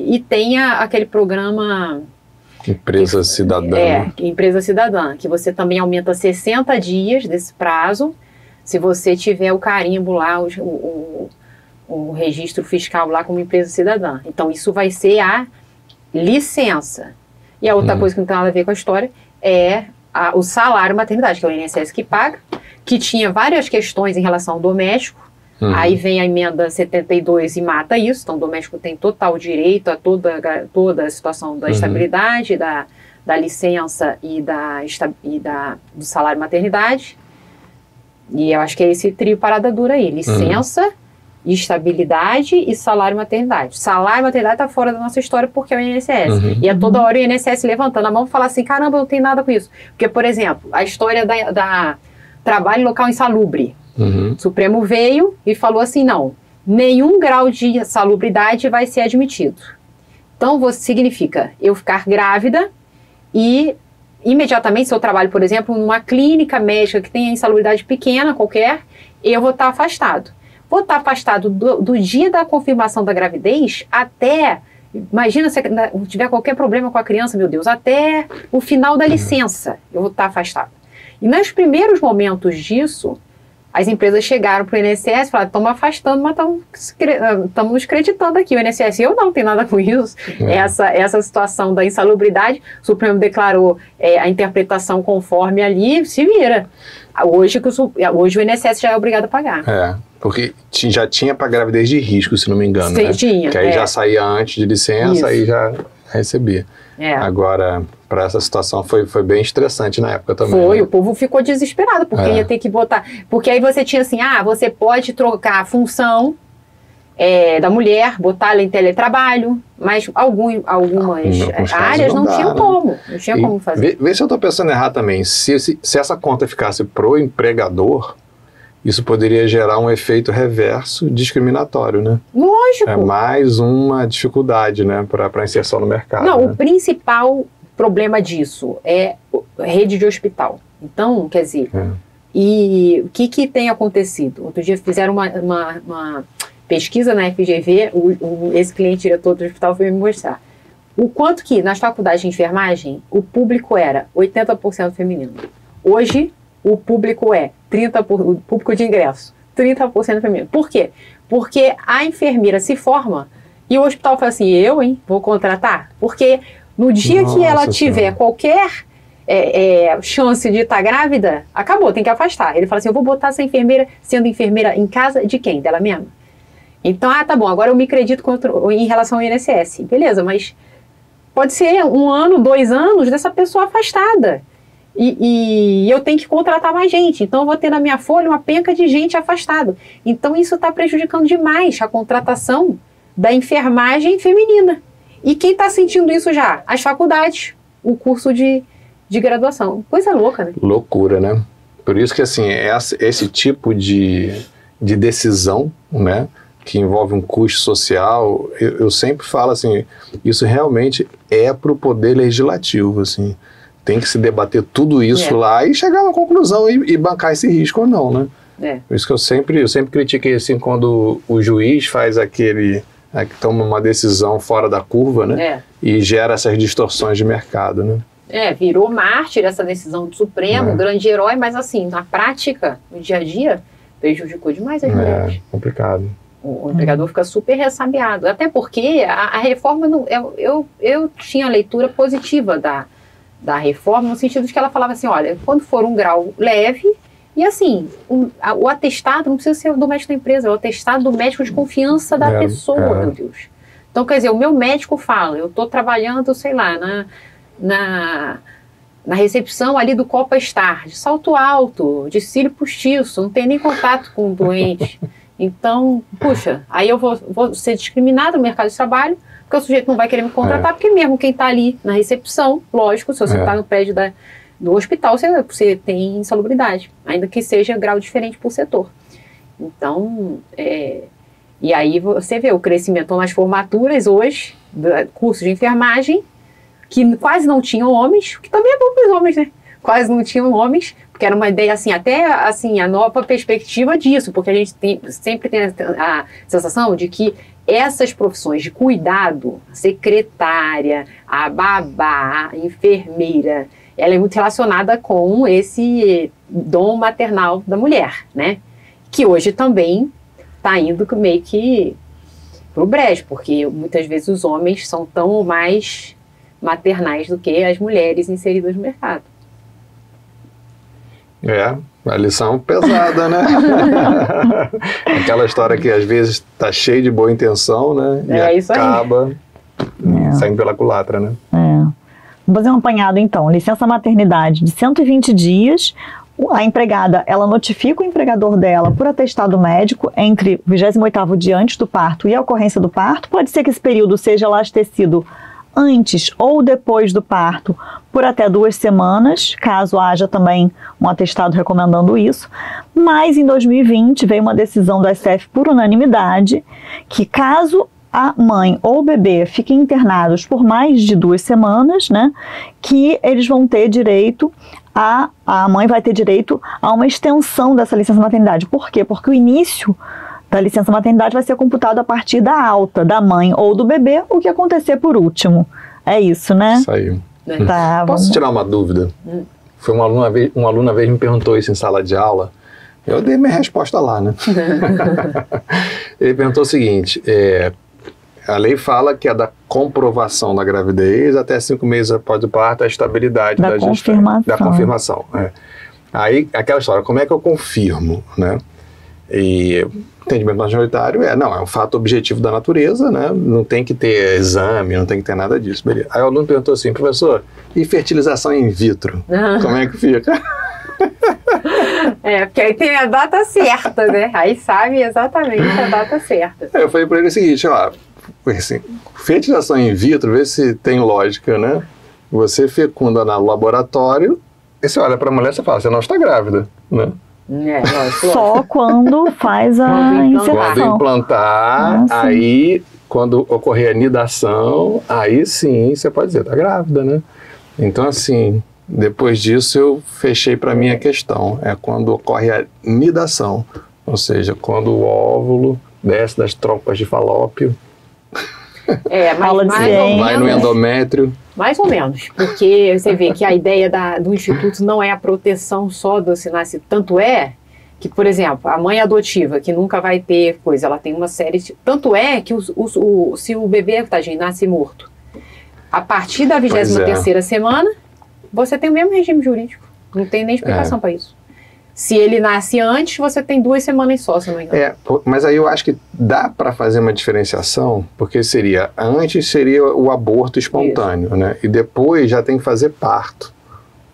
E tem aquele programa... Empresa Cidadã. Empresa Cidadã, que você também aumenta 60 dias desse prazo, se você tiver o carimbo lá, o registro fiscal lá como empresa cidadã. Então, isso vai ser a licença. E a outra coisa que não tem nada a ver com a história é o salário maternidade, que é o INSS que paga, que tinha várias questões em relação ao doméstico. Aí vem a emenda 72 e mata isso. Então, o doméstico tem total direito a toda a situação da estabilidade, da licença e do salário maternidade. E eu acho que é esse trio parada dura aí. Licença, estabilidade e salário maternidade. Salário maternidade está fora da nossa história porque é o INSS. E é toda hora o INSS levantando a mão e falar assim, caramba, não tem nada com isso. Porque, por exemplo, a história da trabalho local insalubre. O Supremo veio e falou assim, não, nenhum grau de salubridade vai ser admitido. Então, significa eu ficar grávida e imediatamente, se eu trabalho, por exemplo, numa clínica médica que tenha insalubridade pequena qualquer, eu vou estar afastado. Vou estar afastado do dia da confirmação da gravidez até, imagina se tiver qualquer problema com a criança, meu Deus, até o final da licença eu vou estar afastado. E nos primeiros momentos disso, as empresas chegaram para o INSS e falaram, estamos afastando, mas estamos nos creditando aqui. O INSS, eu não tenho nada com isso. Essa situação da insalubridade, o Supremo declarou a interpretação conforme ali, se vira. Hoje o INSS já é obrigado a pagar. Porque já tinha para gravidez de risco, se não me engano, né? Tinha. Que aí já saía antes de licença, aí já recebia. Agora, para essa situação foi bem estressante na época também. Foi, né? o povo ficou desesperado, porque ia ter que botar... Porque aí você tinha assim, você pode trocar a função da mulher, botar ela em teletrabalho, mas algumas áreas não tinham como. Não tinha como fazer. Vê se eu estou pensando errado também. Se essa conta ficasse pro empregador, isso poderia gerar um efeito reverso discriminatório, né? Lógico. É mais uma dificuldade, né, para a inserção no mercado. Não, né? O principal problema disso é rede de hospital. Então, quer dizer, e o que tem acontecido? Outro dia fizeram uma pesquisa na FGV, esse cliente diretor do hospital veio me mostrar o quanto que nas faculdades de enfermagem o público era 80% feminino. Hoje, o público o público de ingresso, 30% feminino. Por quê? Porque a enfermeira se forma e o hospital fala assim, vou contratar? Porque no dia que ela tiver qualquer chance de estar grávida, acabou, tem que afastar. Ele fala assim, eu vou botar essa enfermeira sendo enfermeira em casa de quem? Dela mesma? Então, tá bom, agora eu me acredito em relação ao INSS. Beleza, mas pode ser 1 ano, 2 anos dessa pessoa afastada. E eu tenho que contratar mais gente. Então, eu vou ter na minha folha uma penca de gente afastada. Então, isso está prejudicando demais a contratação da enfermagem feminina. E quem está sentindo isso já? As faculdades, o curso de graduação. Coisa louca, né? Loucura, né? Por isso que, assim, esse tipo de decisão, né, que envolve um custo social, eu sempre falo assim, isso realmente é para o poder legislativo, assim. Tem que se debater tudo isso lá e chegar a uma conclusão e bancar esse risco ou não, né? Por isso que eu sempre critiquei, assim, quando o juiz faz que toma uma decisão fora da curva, né? E gera essas distorções de mercado, né? Virou mártir essa decisão do Supremo, grande herói, mas assim, na prática, no dia a dia, prejudicou demais as mulheres. Complicado. O empregador fica super ressabiado, até porque a reforma, eu tinha a leitura positiva da reforma, no sentido de que ela falava assim, olha, quando for um grau leve, e assim, o atestado não precisa ser do médico da empresa, é o atestado do médico de confiança da pessoa, meu Deus. Então, quer dizer, o meu médico fala, eu estou trabalhando, sei lá, na recepção ali do Copa Star, de salto alto, de cílio postiço, não tem nem contato com o doente. Então, puxa, aí eu vou ser discriminado no mercado de trabalho, porque o sujeito não vai querer me contratar, porque mesmo quem está ali na recepção, lógico, se você está no prédio do hospital, você tem insalubridade, ainda que seja grau diferente por setor. Então, e aí você vê o crescimento nas formaturas hoje, cursos de enfermagem, que quase não tinham homens, que também é bom para os homens, né? Quase não tinham homens, porque era uma ideia assim, até assim, a nova perspectiva disso, porque a gente sempre tem a sensação de que essas profissões de cuidado, a secretária, a babá, a enfermeira, ela é muito relacionada com esse dom maternal da mulher, né? Que hoje também está indo meio que para o brejo, porque muitas vezes os homens são tão mais maternais do que as mulheres inseridas no mercado. A lição pesada, né? Aquela história que às vezes está cheia de boa intenção, né? E acaba saindo pela culatra, né? Vamos fazer um apanhado então. Licença maternidade de 120 dias. A empregada, ela notifica o empregador dela por atestado médico entre o 28º dia antes do parto e a ocorrência do parto. Pode ser que esse período seja tecido antes ou depois do parto, por até 2 semanas, caso haja também um atestado recomendando isso. Mas em 2020 veio uma decisão do STF por unanimidade que caso a mãe ou o bebê fiquem internados por mais de 2 semanas, né, que eles vão ter direito a mãe vai ter direito a uma extensão dessa licença maternidade. Por quê? Porque o início da licença maternidade vai ser computado a partir da alta da mãe ou do bebê, o que acontecer por último. É isso, né? Isso aí. Tá, Posso tirar uma dúvida? Foi uma aluna uma vez me perguntou isso em sala de aula. Eu dei minha resposta lá, né? Ele perguntou o seguinte, a lei fala que é da comprovação da gravidez até 5 meses após o parto, a estabilidade da confirmação. Aí, aquela história, como é que eu confirmo, né? E entendimento majoritário é um fato objetivo da natureza, né? Não tem que ter exame, não tem que ter nada disso. Beleza. Aí o aluno perguntou assim, professor, e fertilização in vitro? Como é que fica? Porque aí tem a data certa, né? Aí sabe exatamente a data certa. Eu falei para ele o seguinte, assim, fertilização in vitro, vê se tem lógica, né? Você fecunda no laboratório, e você olha para a mulher e você fala, você não está grávida, né? Só quando faz a inserção. Quando implantar, aí quando ocorrer a nidação, aí sim você pode dizer, tá grávida, né? Então assim, depois disso eu fechei para mim a questão, é quando ocorre a nidação, ou seja, quando o óvulo desce das trompas de falópio, vai no endométrio. Mais ou menos, porque você vê que a ideia do Instituto não é a proteção só do se nasce, tanto é que, por exemplo, a mãe adotiva, que nunca vai ter coisa, ela tem uma série de... Tanto é que se o bebê, tadinho, nasce morto, a partir da 23ª semana, você tem o mesmo regime jurídico, não tem nem explicação para isso. Se ele nasce antes, você tem 2 semanas só, se não me engano. Mas aí eu acho que dá para fazer uma diferenciação, porque antes seria o aborto espontâneo, né? E depois já tem que fazer parto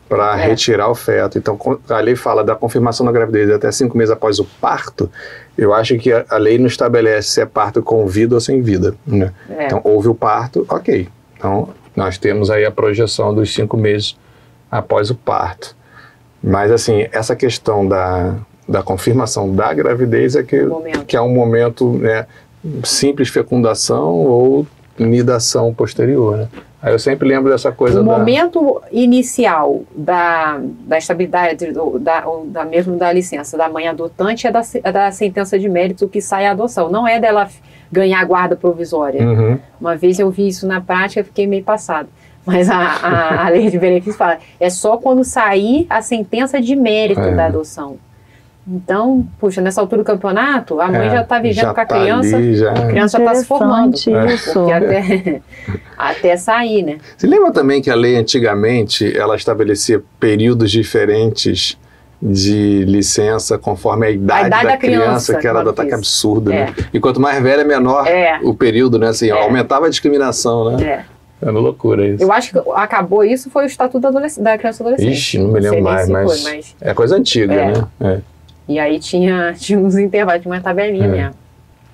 para retirar o feto. Então, a lei fala da confirmação da gravidez até 5 meses após o parto, eu acho que a lei não estabelece se é parto com vida ou sem vida, né? Então, houve o parto, ok. Então, nós temos aí a projeção dos 5 meses após o parto. Mas, assim, essa questão da confirmação da gravidez que é um momento, né, simples fecundação ou nidação posterior, né? Aí eu sempre lembro dessa coisa o momento inicial da estabilidade, mesmo da licença da mãe adotante é da sentença de mérito que sai a adoção. Não é dela ganhar a guarda provisória. Uma vez eu vi isso na prática e fiquei meio passado. Mas a lei de benefício fala, é só quando sair a sentença de mérito da adoção. Então, puxa, nessa altura do campeonato, a mãe já está vivendo com a criança, a criança já está se formando. Porque até sair, né? Você lembra também que a lei antigamente, ela estabelecia períodos diferentes de licença conforme a idade da criança que era adotada, que absurdo, né? E quanto mais velha, menor o período, né? Assim, aumentava a discriminação, né? É uma loucura isso. Eu acho que acabou isso, foi o Estatuto da Criança e Adolescente. Ixi, não me lembro mais, mas é coisa antiga, né? E aí tinha uns intervalos, tinha uma tabelinha mesmo.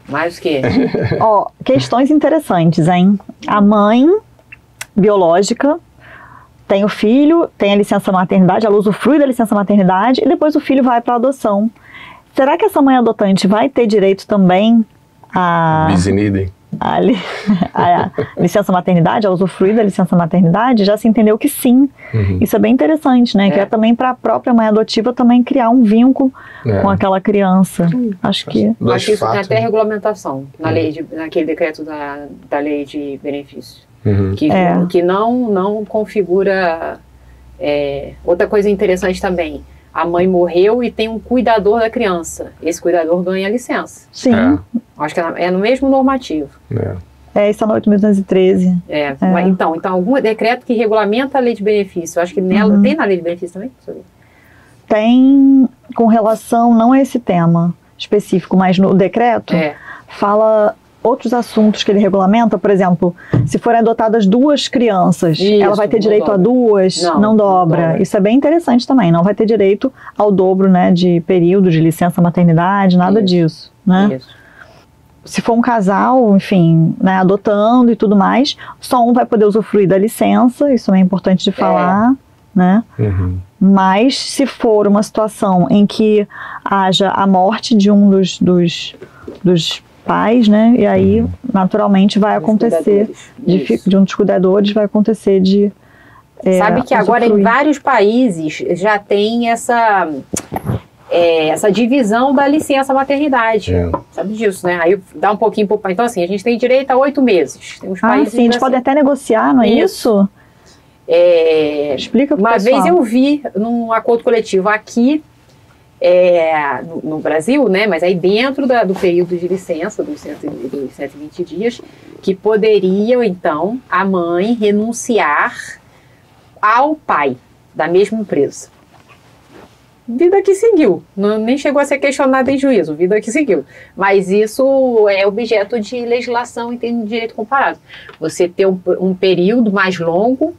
Mais o quê? Questões interessantes, hein? A mãe biológica tem o filho, tem a licença maternidade, ela usufrui da licença maternidade e depois o filho vai para a adoção. Será que essa mãe adotante vai ter direito também a licença maternidade, a usufruir da licença maternidade? Já se entendeu que sim. Isso é bem interessante, né? Que é também para a própria mãe adotiva também criar um vínculo com aquela criança. Acho que isso tem até regulamentação naquele decreto da lei de benefício. Que não configura. Outra coisa interessante também, a mãe morreu e tem um cuidador da criança. Esse cuidador ganha licença. Sim. Acho que é no mesmo normativo. Isso é na 8.213. Então, algum decreto que regulamenta a lei de benefício. Acho que nela tem na lei de benefício também? Tem com relação, não a esse tema específico, mas no decreto fala outros assuntos que ele regulamenta. Por exemplo, se forem adotadas 2 crianças, ela vai ter direito a 2? Não dobra. Isso é bem interessante também. Não vai ter direito ao dobro, né, de período de licença maternidade, nada disso, né? Se for um casal, enfim, né, adotando e tudo mais, só um vai poder usufruir da licença. Isso é importante de falar, né? Mas se for uma situação em que haja a morte de um dos pais, né? E aí, naturalmente, vai acontecer de um dos cuidadores, vai acontecer de sabe que agora em vários países já tem essa divisão da licença maternidade. Sabe disso, né? Aí dá um pouquinho pro pai. Então, assim, a gente tem direito a 8 meses. Tem uns países sim, a gente pode até negociar, não é isso? Explica pro uma pessoal. vez eu vi num acordo coletivo aqui, no Brasil, né, mas aí dentro do período de licença, dos 120 dias, que poderiam, então, a mãe renunciar ao pai da mesma empresa. Vida que seguiu, nem chegou a ser questionada em juízo, vida que seguiu. Mas isso é objeto de legislação em termos de direito comparado. Você ter um período mais longo,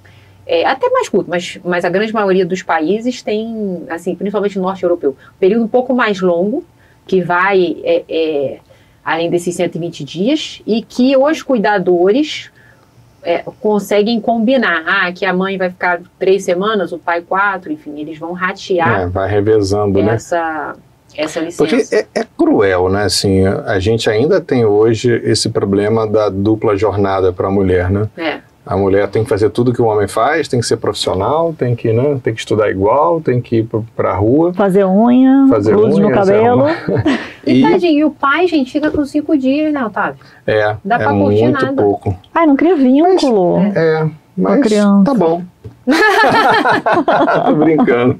até mais curto, mas a grande maioria dos países tem, assim, principalmente no norte europeu, um período um pouco mais longo, que vai além desses 120 dias, e que os cuidadores conseguem combinar, que a mãe vai ficar 3 semanas, o pai 4, enfim, eles vão ratear. Vai revezando, essa licença. Porque é cruel, né? Assim, a gente ainda tem hoje esse problema da dupla jornada para a mulher, né? A mulher tem que fazer tudo que o homem faz, tem que ser profissional, tem que estudar igual, tem que ir para a rua. Fazer unha, luz no cabelo. E o pai, gente, fica com 5 dias, né, Otávio? Dá pra curtir muito nada. Pouco. Não cria vínculo. Mas tá bom. Tô brincando.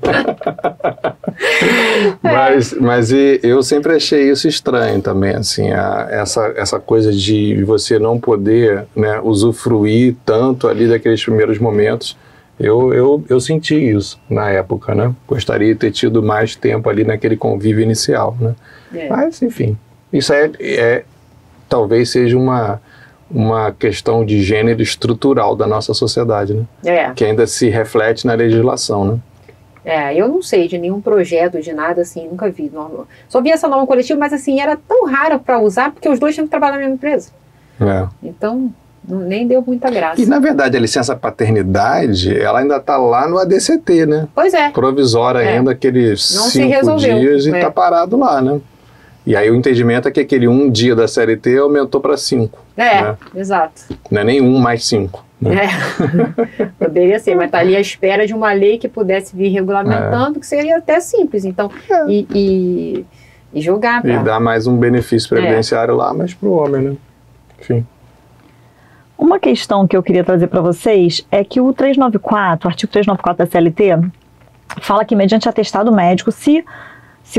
Mas eu sempre achei isso estranho também, assim, essa coisa de você não poder, né, usufruir tanto ali daqueles primeiros momentos. Eu senti isso na época, né? Gostaria de ter tido mais tempo ali naquele convívio inicial, né? Mas, enfim, isso talvez seja uma questão de gênero estrutural da nossa sociedade, né? Que ainda se reflete na legislação, né? Eu não sei de nenhum projeto, de nada assim, nunca vi. Só vi essa norma coletiva, mas assim, era tão rara para usar, porque os dois tinham que trabalhar na mesma empresa. Então, nem deu muita graça. E, na verdade, a licença paternidade, ela ainda está lá no ADCT, né? Pois é. Provisória ainda, aqueles 5 dias e está parado lá, né? E aí o entendimento é que aquele 1 dia da CLT aumentou para 5. Né? Exato. Não é nem 1 mais 5. Né? Poderia ser, mas está ali à espera de uma lei que pudesse vir regulamentando, que seria até simples. Então, e jogar pra... E dar mais um benefício previdenciário lá, mas para o homem, né? Enfim. Uma questão que eu queria trazer para vocês é que o 394, o artigo 394 da CLT, fala que mediante atestado médico, se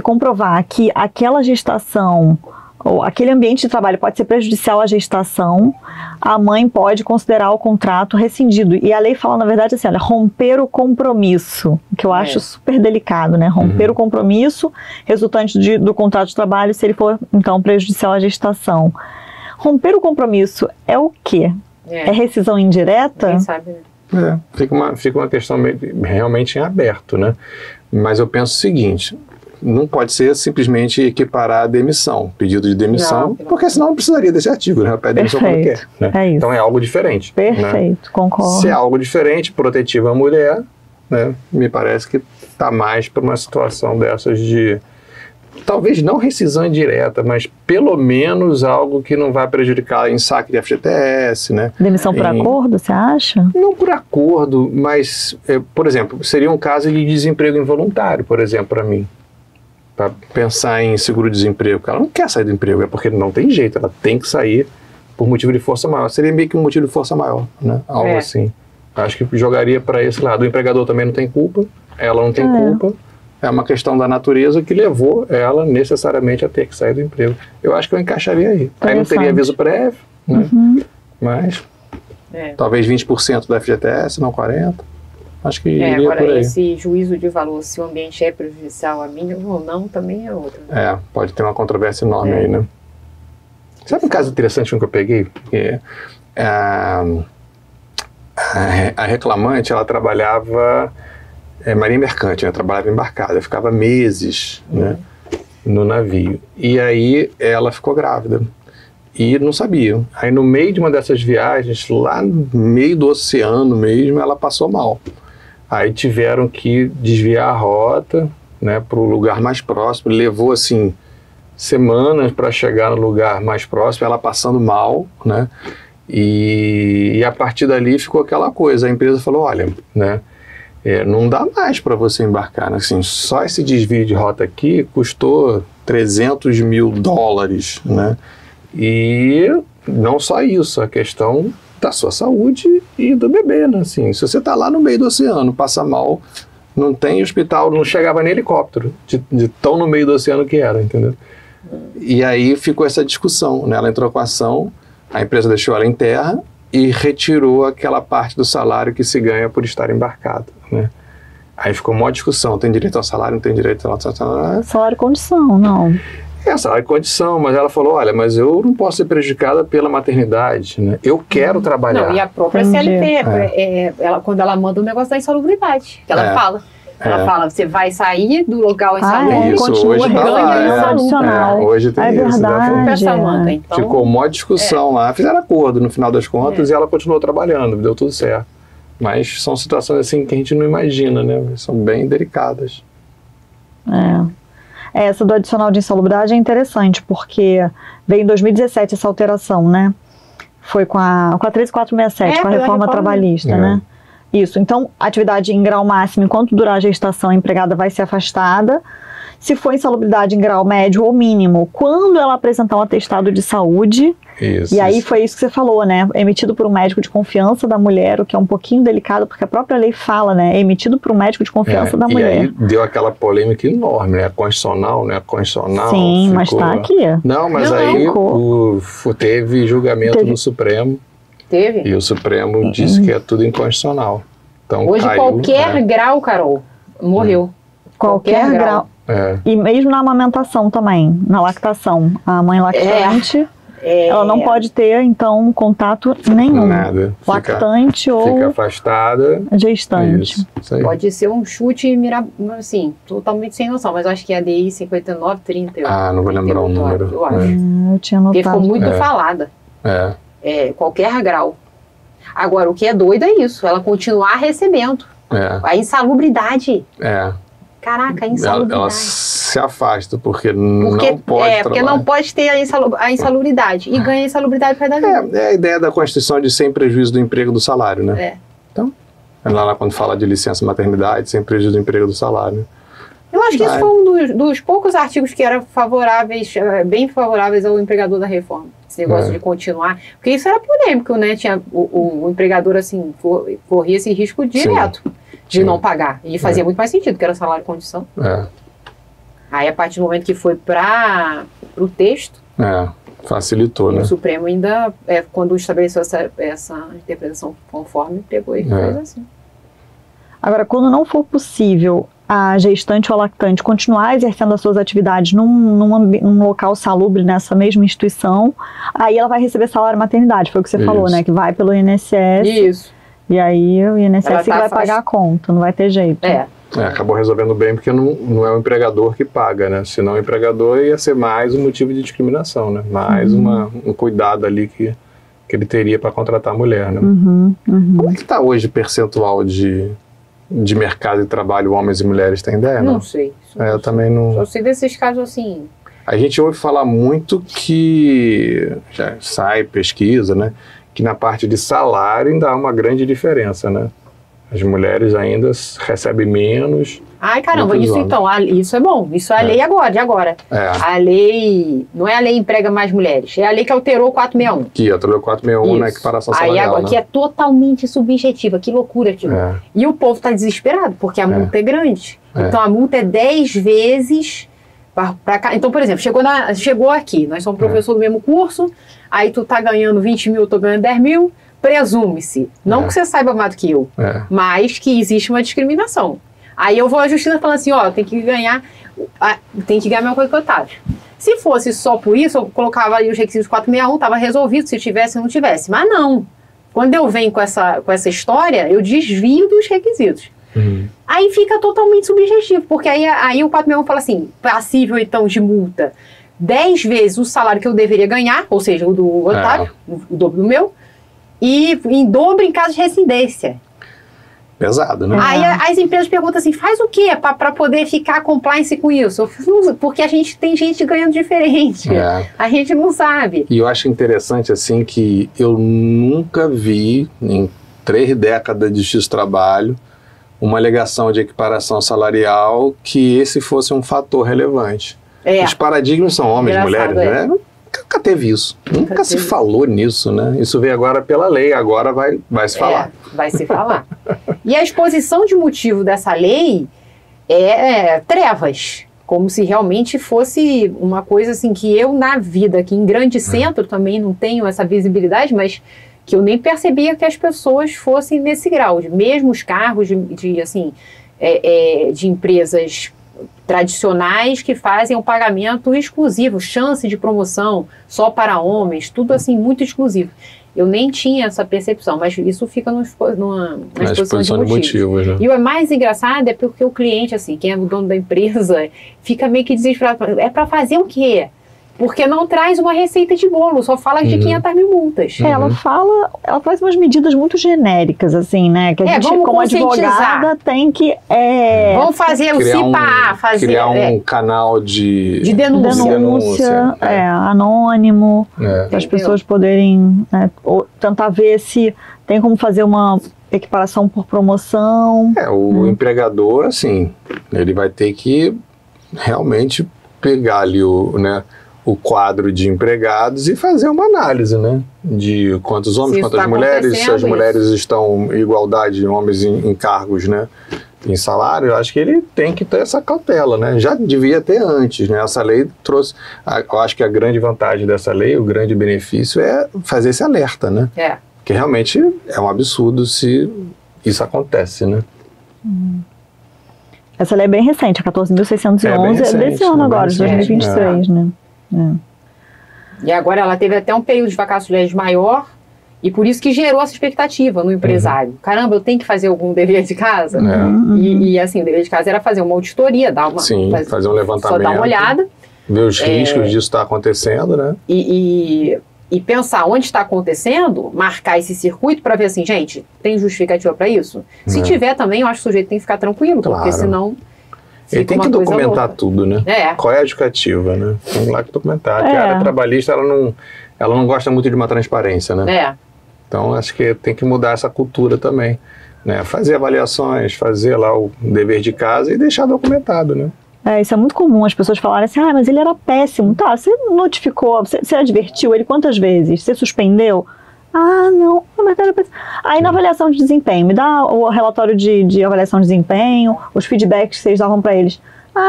comprovar que aquela gestação ou aquele ambiente de trabalho pode ser prejudicial à gestação, a mãe pode considerar o contrato rescindido. E a lei fala, na verdade, assim, olha, romper o compromisso, que eu acho super delicado, né? Romper o compromisso resultante do contrato de trabalho, se ele for, então, prejudicial à gestação. Romper o compromisso é o quê? É rescisão indireta? Ninguém sabe, né? Fica uma questão realmente em aberto, né? Mas eu penso o seguinte, não pode ser simplesmente equiparar a demissão, pedido de demissão, porque senão não precisaria desse artigo, né? Pede demissão quando quer. Né? É isso. Então é algo diferente. Perfeito, né? concordo. Se é algo diferente, protetivo à mulher, né? Me parece que está mais para uma situação dessas de... Talvez não rescisão indireta, mas pelo menos algo que não vai prejudicar em saque de FGTS, né? Demissão por acordo, você acha? Não por acordo, mas, por exemplo, seria um caso de desemprego involuntário, por exemplo, para mim. Para pensar em seguro-desemprego. Ela não quer sair do emprego, é porque não tem jeito, ela tem que sair por motivo de força maior. Seria meio que um motivo de força maior, né? Algo assim. Acho que jogaria para esse lado. O empregador também não tem culpa, ela não tem culpa. É uma questão da natureza que levou ela necessariamente a ter que sair do emprego. Eu acho que eu encaixaria aí. Aí não teria aviso prévio, né? Mas talvez 20% da FGTS, não 40%. Acho que iria agora, por aí. Esse juízo de valor, se o ambiente é prejudicial a mim ou não, também é outro. Né? Pode ter uma controvérsia enorme aí, né? Sabe um caso interessante que eu peguei? A reclamante, ela trabalhava... marinha mercante, né? Trabalhava embarcada, ficava meses, né, no navio. E aí ela ficou grávida e não sabia. Aí no meio de uma dessas viagens, lá no meio do oceano mesmo, ela passou mal. Aí tiveram que desviar a rota, né, para o lugar mais próximo. Levou assim semanas para chegar no lugar mais próximo, ela passando mal, né? E a partir dali ficou aquela coisa. A empresa falou, olha, né? Não dá mais para você embarcar, né? Assim, só esse desvio de rota aqui custou $300 mil, né? E não só isso, a questão da sua saúde e do bebê, né? Assim, se você está lá no meio do oceano, passa mal, não tem hospital, não chegava nem helicóptero, de tão no meio do oceano que era, entendeu? E aí ficou essa discussão, né? Ela entrou com a ação, a empresa deixou ela em terra e retirou aquela parte do salário que se ganha por estar embarcado, né? Aí ficou uma discussão, tem direito ao salário, não tem direito ao salário? Salário e condição, não. Salário e condição, mas ela falou, olha, mas eu não posso ser prejudicada pela maternidade, né? Eu quero trabalhar. Não, e a própria CLT, quando ela manda o negócio da insalubridade, que ela fala. Ela fala, você vai sair do local insalubre, continua ganha adicional. Hoje tem isso. Verdade. Então, ficou uma discussão lá, fizeram acordo no final das contas e ela continuou trabalhando, deu tudo certo. Mas são situações assim que a gente não imagina, né? São bem delicadas. Essa do adicional de insalubridade é interessante, porque veio em 2017 essa alteração, né? Foi com a 13467, com a reforma trabalhista, né? Isso, então, atividade em grau máximo, enquanto durar a gestação, a empregada vai ser afastada. Se for insalubridade em grau médio ou mínimo, quando ela apresentar um atestado de saúde, aí foi isso que você falou, né? Emitido por um médico de confiança da mulher, o que é um pouquinho delicado, porque a própria lei fala, né? Emitido por um médico de confiança da mulher. E aí deu aquela polêmica enorme, né? Constitucional, né? Constitucional. Sim, ficou... mas tá aqui. Não, mas aí teve julgamento no Supremo. Teve? E o Supremo disse que é tudo inconstitucional. Então, hoje caiu, qualquer grau, Carol, morreu. Qualquer grau. E mesmo na amamentação também, na lactação. A mãe lactante, ela não pode ter, então, contato nenhum. Nada. Lactante ou... Fica afastada. Gestante. Isso aí. Pode ser um chute, assim, totalmente sem noção, mas eu acho que é a DI 5930. Não vou lembrar o número. Eu acho. Eu tinha notado. Porque ficou muito falada. Qualquer grau. Agora, o que é doido é isso, ela continuar recebendo. A insalubridade. Caraca, a insalubridade. Ela se afasta, porque não pode porque não pode ter a insalubridade. E ganha a insalubridade para dar vida. É a ideia da Constituição de sem prejuízo do emprego do salário, né? Então, lá quando fala de licença maternidade, sem prejuízo do emprego do salário. Eu acho que isso foi um dos poucos artigos que eram favoráveis, bem favoráveis ao empregador da reforma. Esse negócio de continuar. Porque isso era polêmico, né? Tinha o empregador, assim, corria esse risco direto de não pagar. E fazia muito mais sentido, que era salário e condição. Aí, a partir do momento que foi para o texto... facilitou, né? O Supremo ainda, quando estabeleceu essa interpretação conforme, pegou e fez assim. Agora, quando não for possível a gestante ou a lactante continuar exercendo as suas atividades num local salubre nessa mesma instituição, aí ela vai receber salário maternidade, foi o que você falou, né? Que vai pelo INSS. Isso. E aí o INSS vai pagar a conta, não vai ter jeito. Acabou resolvendo bem porque não é o empregador que paga, né? Senão o empregador ia ser mais um motivo de discriminação, né? Mais um cuidado ali que ele teria para contratar a mulher, né? Como é que está hoje o percentual de mercado de trabalho, homens e mulheres, tem ideia? Não sei. Eu também não... Só sei desses casos assim... A gente ouve falar muito que, já sai pesquisa, né? Que na parte de salário ainda há uma grande diferença, né? As mulheres ainda recebem menos. Ai, caramba, isso então, isso é bom. Isso é a lei de agora. A lei, não é a lei emprega mais mulheres, é a lei que alterou o 461. Que alterou o 461 na equiparação salarial. Aí agora, né? que é totalmente subjetiva, que loucura aquilo. E o povo está desesperado, porque a multa é grande. Então a multa é 10 vezes para cá. Então, por exemplo, chegou aqui, nós somos professor do mesmo curso, aí tu tá ganhando 20 mil, eu tô ganhando 10 mil, presume-se, não que você saiba mais do que eu, mas que existe uma discriminação. Aí eu vou à justiça falando assim, ó, tem que ganhar a mesma coisa que o Otávio. Se fosse só por isso, eu colocava ali os requisitos 461, tava resolvido, se tivesse ou não tivesse. Mas não. Quando eu venho com essa história, eu desvio dos requisitos. Aí fica totalmente subjetivo, porque aí o 461 fala assim, passível então de multa 10 vezes o salário que eu deveria ganhar, ou seja, o do Otávio, o dobro do meu, e em dobro em caso de rescindência. Pesado, né? Aí as empresas perguntam assim, faz o quê para poder ficar compliance com isso? Porque tem gente ganhando diferente. A gente não sabe. E eu acho interessante, assim, que eu nunca vi, em 3 décadas de X-trabalho, uma alegação de equiparação salarial que esse fosse um fator relevante. Os paradigmas são homens e mulheres, né? Nunca teve isso. Nunca se falou nisso, né? Isso veio agora pela lei, agora vai se falar. Vai se falar. E a exposição de motivo dessa lei é trevas. Como se realmente fosse uma coisa assim que eu, na vida, aqui em grande centro, também não tenho essa visibilidade, mas que eu nem percebia que as pessoas fossem nesse grau. Mesmo os cargos de empresas tradicionais que fazem o pagamento exclusivo, chance de promoção só para homens, tudo assim muito exclusivo. Eu nem tinha essa percepção, mas isso fica numa exposição de motivos. Né? E o mais engraçado é porque o cliente, assim, quem é o dono da empresa, fica meio que desesperado. É para fazer o quê? Porque não traz uma receita de bolo, só fala de 500 mil multas. Ela faz umas medidas muito genéricas, assim, né? Que a gente, como advogada, tem que... Vamos fazer o CIPA-A, criar um canal de denúncia. Anônimo, para as pessoas poderem tentar ver se tem como fazer uma equiparação por promoção. O empregador, assim, ele vai ter que realmente pegar ali o quadro de empregados e fazer uma análise, né? De quantos homens, quantas mulheres, se as mulheres estão em igualdade, homens em cargos, né? Em salário, eu acho que ele tem que ter essa cautela, né? Já devia ter antes, né? Essa lei trouxe... Eu acho que a grande vantagem dessa lei, o grande benefício é fazer esse alerta, né? Porque realmente é um absurdo se isso acontece, né? Essa lei é bem recente, a 14.611, é desse ano agora, de 2023, né? E agora ela teve até um período de vacácio legis maior e por isso que gerou essa expectativa no empresário. Caramba, eu tenho que fazer algum dever de casa? E assim, o dever de casa era fazer uma auditoria, fazer um levantamento. Só dar uma olhada. Ver os riscos disso estar acontecendo, né? E pensar onde está acontecendo, marcar esse circuito para ver assim, gente, tem justificativa para isso? Se tiver também, eu acho que o sujeito tem que ficar tranquilo, porque senão... Ele tem que documentar tudo, né? Qual é a justificativa, né? Tem lá que documentar. A área trabalhista, ela não gosta muito de uma transparência, né? Então, acho que tem que mudar essa cultura também, né? Fazer avaliações, fazer lá o dever de casa e deixar documentado, né? Isso é muito comum, as pessoas falarem assim, mas ele era péssimo. Tá, você notificou, você advertiu ele quantas vezes? Você suspendeu? Não, mas era péssimo. Aí na avaliação de desempenho, me dá o relatório de avaliação de desempenho, os feedbacks que vocês davam para eles.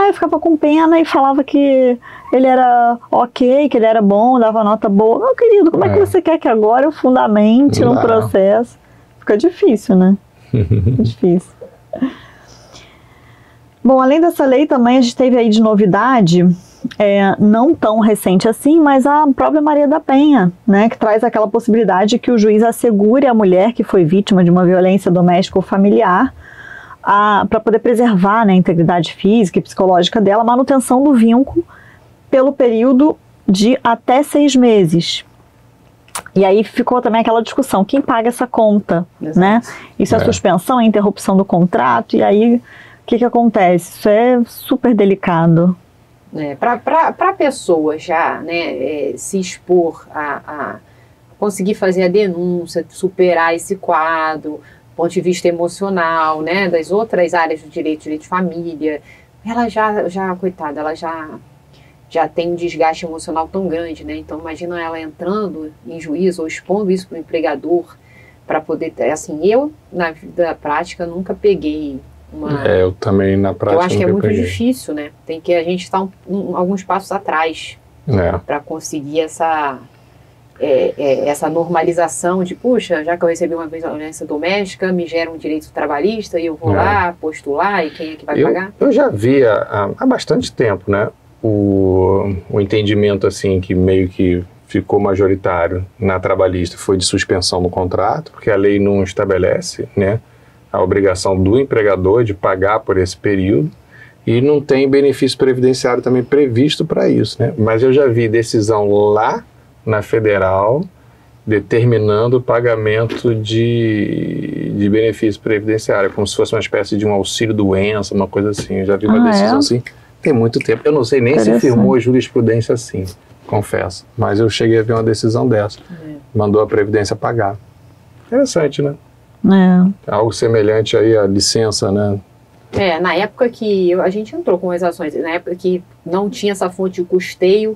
Eu ficava com pena e falava que ele era ok, que ele era bom, dava nota boa. Meu querido, como é que você quer que agora eu fundamente num processo? Fica difícil, né? Difícil. Bom, além dessa lei também a gente teve aí de novidade, não tão recente assim, mas a própria Maria da Penha, né, que traz aquela possibilidade que o juiz assegure a mulher que foi vítima de uma violência doméstica ou familiar para poder preservar, né, a integridade física e psicológica dela, a manutenção do vínculo pelo período de até 6 meses. E aí ficou também aquela discussão, quem paga essa conta, né? Isso é suspensão, é interrupção do contrato, e aí o que acontece? Isso é super delicado. Para a pessoa já, né, se expor a conseguir fazer a denúncia, superar esse quadro, do ponto de vista emocional, né, das outras áreas do direito de família, ela já coitada, ela já tem um desgaste emocional tão grande, né? Então imagina ela entrando em juízo ou expondo isso para o empregador para poder, assim, eu na vida prática nunca peguei uma... eu também na prática eu acho que é muito peguei. difícil, né? Tem que a gente estar alguns passos atrás para conseguir essa normalização de, puxa, já que eu recebi uma violência doméstica, me gera um direito trabalhista e eu vou lá postular e quem é que vai pagar? Eu já vi há bastante tempo, né? O entendimento assim que meio que ficou majoritário na trabalhista foi de suspensão no contrato, porque a lei não estabelece, né, a obrigação do empregador de pagar por esse período e não tem benefício previdenciário também previsto para isso, né? Mas eu já vi decisão lá na federal determinando o pagamento de benefício previdenciário, como se fosse uma espécie de um auxílio-doença, uma coisa assim. Eu já vi uma decisão assim. Tem muito tempo. Eu não sei nem se firmou a jurisprudência assim, confesso. Mas eu cheguei a ver uma decisão dessa. Mandou a Previdência pagar. Interessante, né? Algo semelhante aí à licença, né? Na época que a gente entrou com as ações, na época que não tinha essa fonte de custeio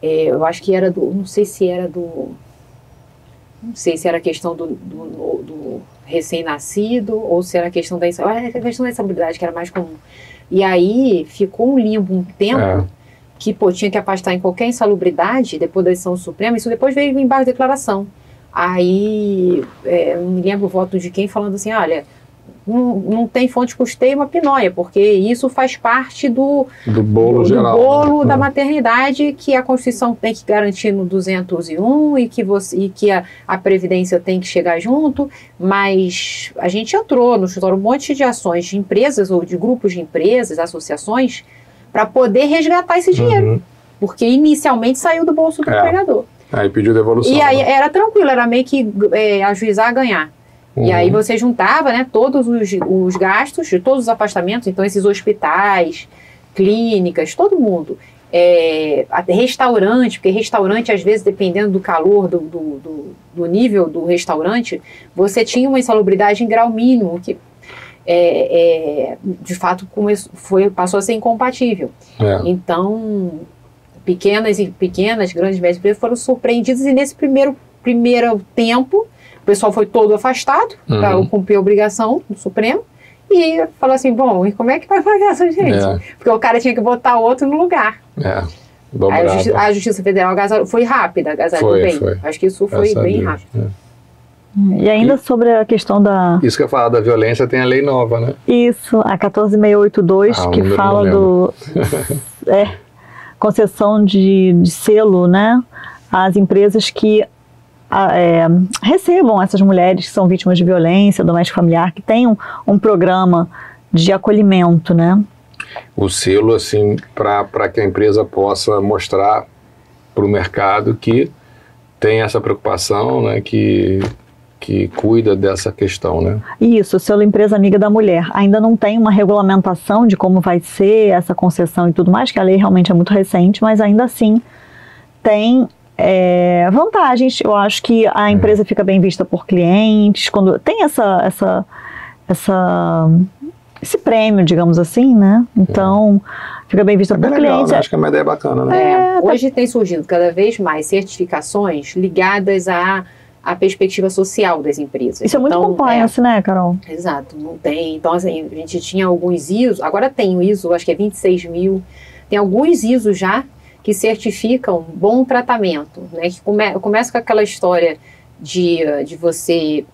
eu acho que era não sei se era a questão do recém-nascido ou se era a questão da insalubridade, que era mais comum. E aí ficou um limbo um tempo que tinha que afastar em qualquer insalubridade depois da decisão suprema. Isso depois veio em embargo de declaração. Aí não me lembro o voto de quem falando assim, olha, não tem fonte de custeio, uma pinóia, porque isso faz parte do bolo geral, bolo da maternidade que a Constituição tem que garantir no 201 e que a Previdência tem que chegar junto, mas a gente entrou no escritório um monte de ações de empresas ou de grupos de empresas, associações, para poder resgatar esse dinheiro, porque inicialmente saiu do bolso do empregador. Aí pediu devolução. E aí era tranquilo, era meio que ajuizar, ganhar. E aí você juntava, né, todos os gastos de todos os afastamentos, então esses hospitais, clínicas, todo mundo. Até restaurante, porque restaurante, às vezes, dependendo do calor, do nível do restaurante, você tinha uma insalubridade em grau mínimo, que de fato passou a ser incompatível. Então, pequenas, grandes, médias empresas foram surpreendidas e nesse primeiro tempo, o pessoal foi todo afastado para cumprir a obrigação do Supremo e falou assim, bom, e como é que vai pagar essa gente? Porque o cara tinha que botar outro no lugar. Aí a Justiça Federal foi rápida, foi. Acho que isso foi bem rápido. E ainda sobre a questão da... Isso que eu falo da violência, tem a lei nova, né? Isso, a 14682, que fala do... concessão de selo, né? Às empresas que recebam essas mulheres que são vítimas de violência doméstica familiar, que tenham um programa de acolhimento, né? O selo, assim, para que a empresa possa mostrar para o mercado que tem essa preocupação, né, que cuida dessa questão, né? Isso, o selo Empresa Amiga da Mulher. Ainda não tem uma regulamentação de como vai ser essa concessão e tudo mais, que a lei realmente é muito recente, mas ainda assim tem... vantagens. Eu acho que a empresa fica bem vista por clientes, quando tem esse prêmio, digamos assim, né? Então, fica bem vista por legal, clientes. Né? Acho que é uma ideia bacana, né? Hoje tem surgido cada vez mais certificações ligadas à perspectiva social das empresas. Isso é muito compliance, né, Carol? Exato, não tem. Então, assim, a gente tinha alguns ISO, agora tem o ISO, acho que é 26.000, tem alguns ISO já que certificam bom tratamento, né? Que começa com aquela história de você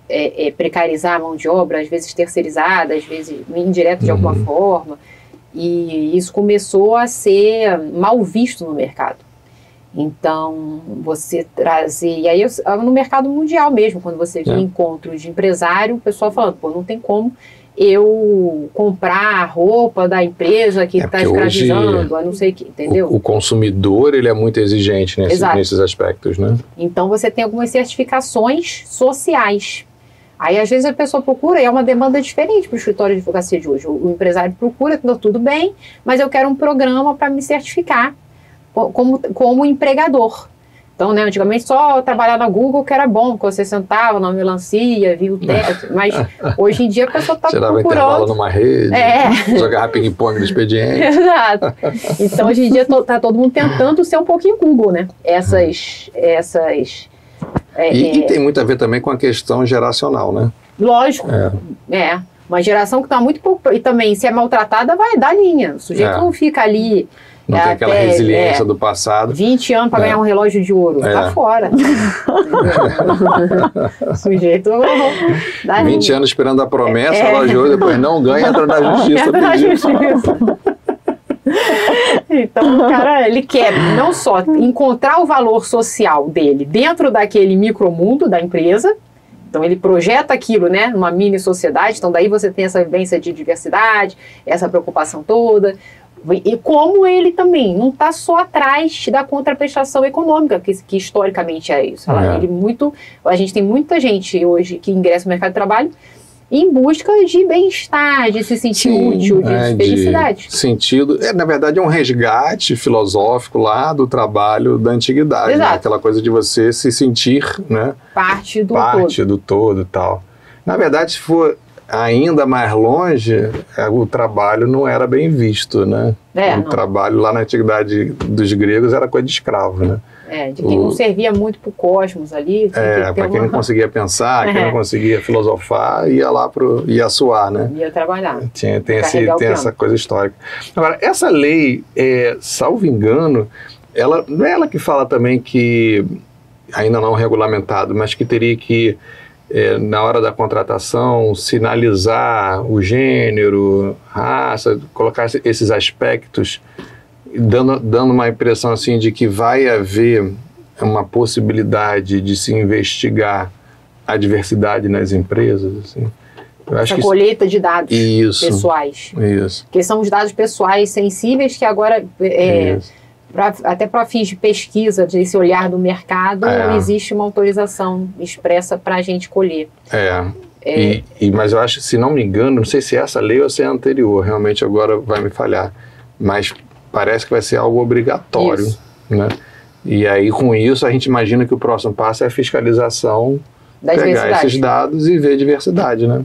precarizar a mão de obra, às vezes terceirizada, às vezes indireta de alguma forma, e isso começou a ser mal visto no mercado. Então, você trazer... E aí, no mercado mundial mesmo, quando você vê encontros de empresário, o pessoal falando, pô, não tem como eu comprar a roupa da empresa que está escravizando, a não sei o que, entendeu? O consumidor, ele é muito exigente nesses aspectos, né? Então, você tem algumas certificações sociais. Aí, às vezes, a pessoa procura, e é uma demanda diferente para o escritório de advocacia de hoje. O empresário procura, tudo bem, mas eu quero um programa para me certificar como empregador. Então, né, antigamente só trabalhar na Google que era bom, porque você sentava na melancia, via o teto, mas hoje em dia a pessoa está procurando... Tirava intervalo numa rede, jogava ping-pong no expediente. Exato. Então, hoje em dia está todo mundo tentando ser um pouquinho Google, né? E tem muito a ver também com a questão geracional, né? Lógico. Uma geração que está muito pouco... E também, se é maltratada, vai dar linha. O sujeito não fica ali... Não tem aquela resiliência do passado. 20 anos para ganhar um relógio de ouro. Tá fora. Sujeito. 20 anos esperando a promessa, relógio de ouro, depois não ganha, entra na justiça. Então, o cara, ele quer não só encontrar o valor social dele dentro daquele micromundo da empresa. Então, ele projeta aquilo, né, numa mini sociedade. Então, daí você tem essa vivência de diversidade, essa preocupação toda. E como ele também não está só atrás da contraprestação econômica, que historicamente é isso. A gente tem muita gente hoje que ingressa no mercado de trabalho em busca de bem-estar, de se sentir útil, de felicidade. Sentido. Na verdade, é um resgate filosófico lá do trabalho da antiguidade. Né? Aquela coisa de você se sentir, né, parte do todo e tal. Na verdade, se for ainda mais longe, o trabalho não era bem visto, né? Trabalho lá na antiguidade dos gregos era coisa de escravo, né? De quem não servia muito pro cosmos ali. Para quem não conseguia pensar, quem não conseguia filosofar, ia lá ia suar, né? Ia trabalhar. Tem essa coisa histórica. Agora, essa lei, salvo engano, não é ela que fala também que, ainda não regulamentado, mas que teria que na hora da contratação, sinalizar o gênero, raça, colocar esses aspectos, dando uma impressão assim de que vai haver uma possibilidade de se investigar a diversidade nas empresas. Assim. Essa colheita de dados pessoais. Que são os dados pessoais sensíveis que agora... até para fins de pesquisa, desse olhar do mercado, existe uma autorização expressa para a gente colher. Mas eu acho, se não me engano, não sei se é essa lei ou se é anterior, realmente agora vai me falhar, mas parece que vai ser algo obrigatório. Né? E aí, com isso, a gente imagina que o próximo passo é a fiscalização, pegar esses dados e ver a diversidade, né?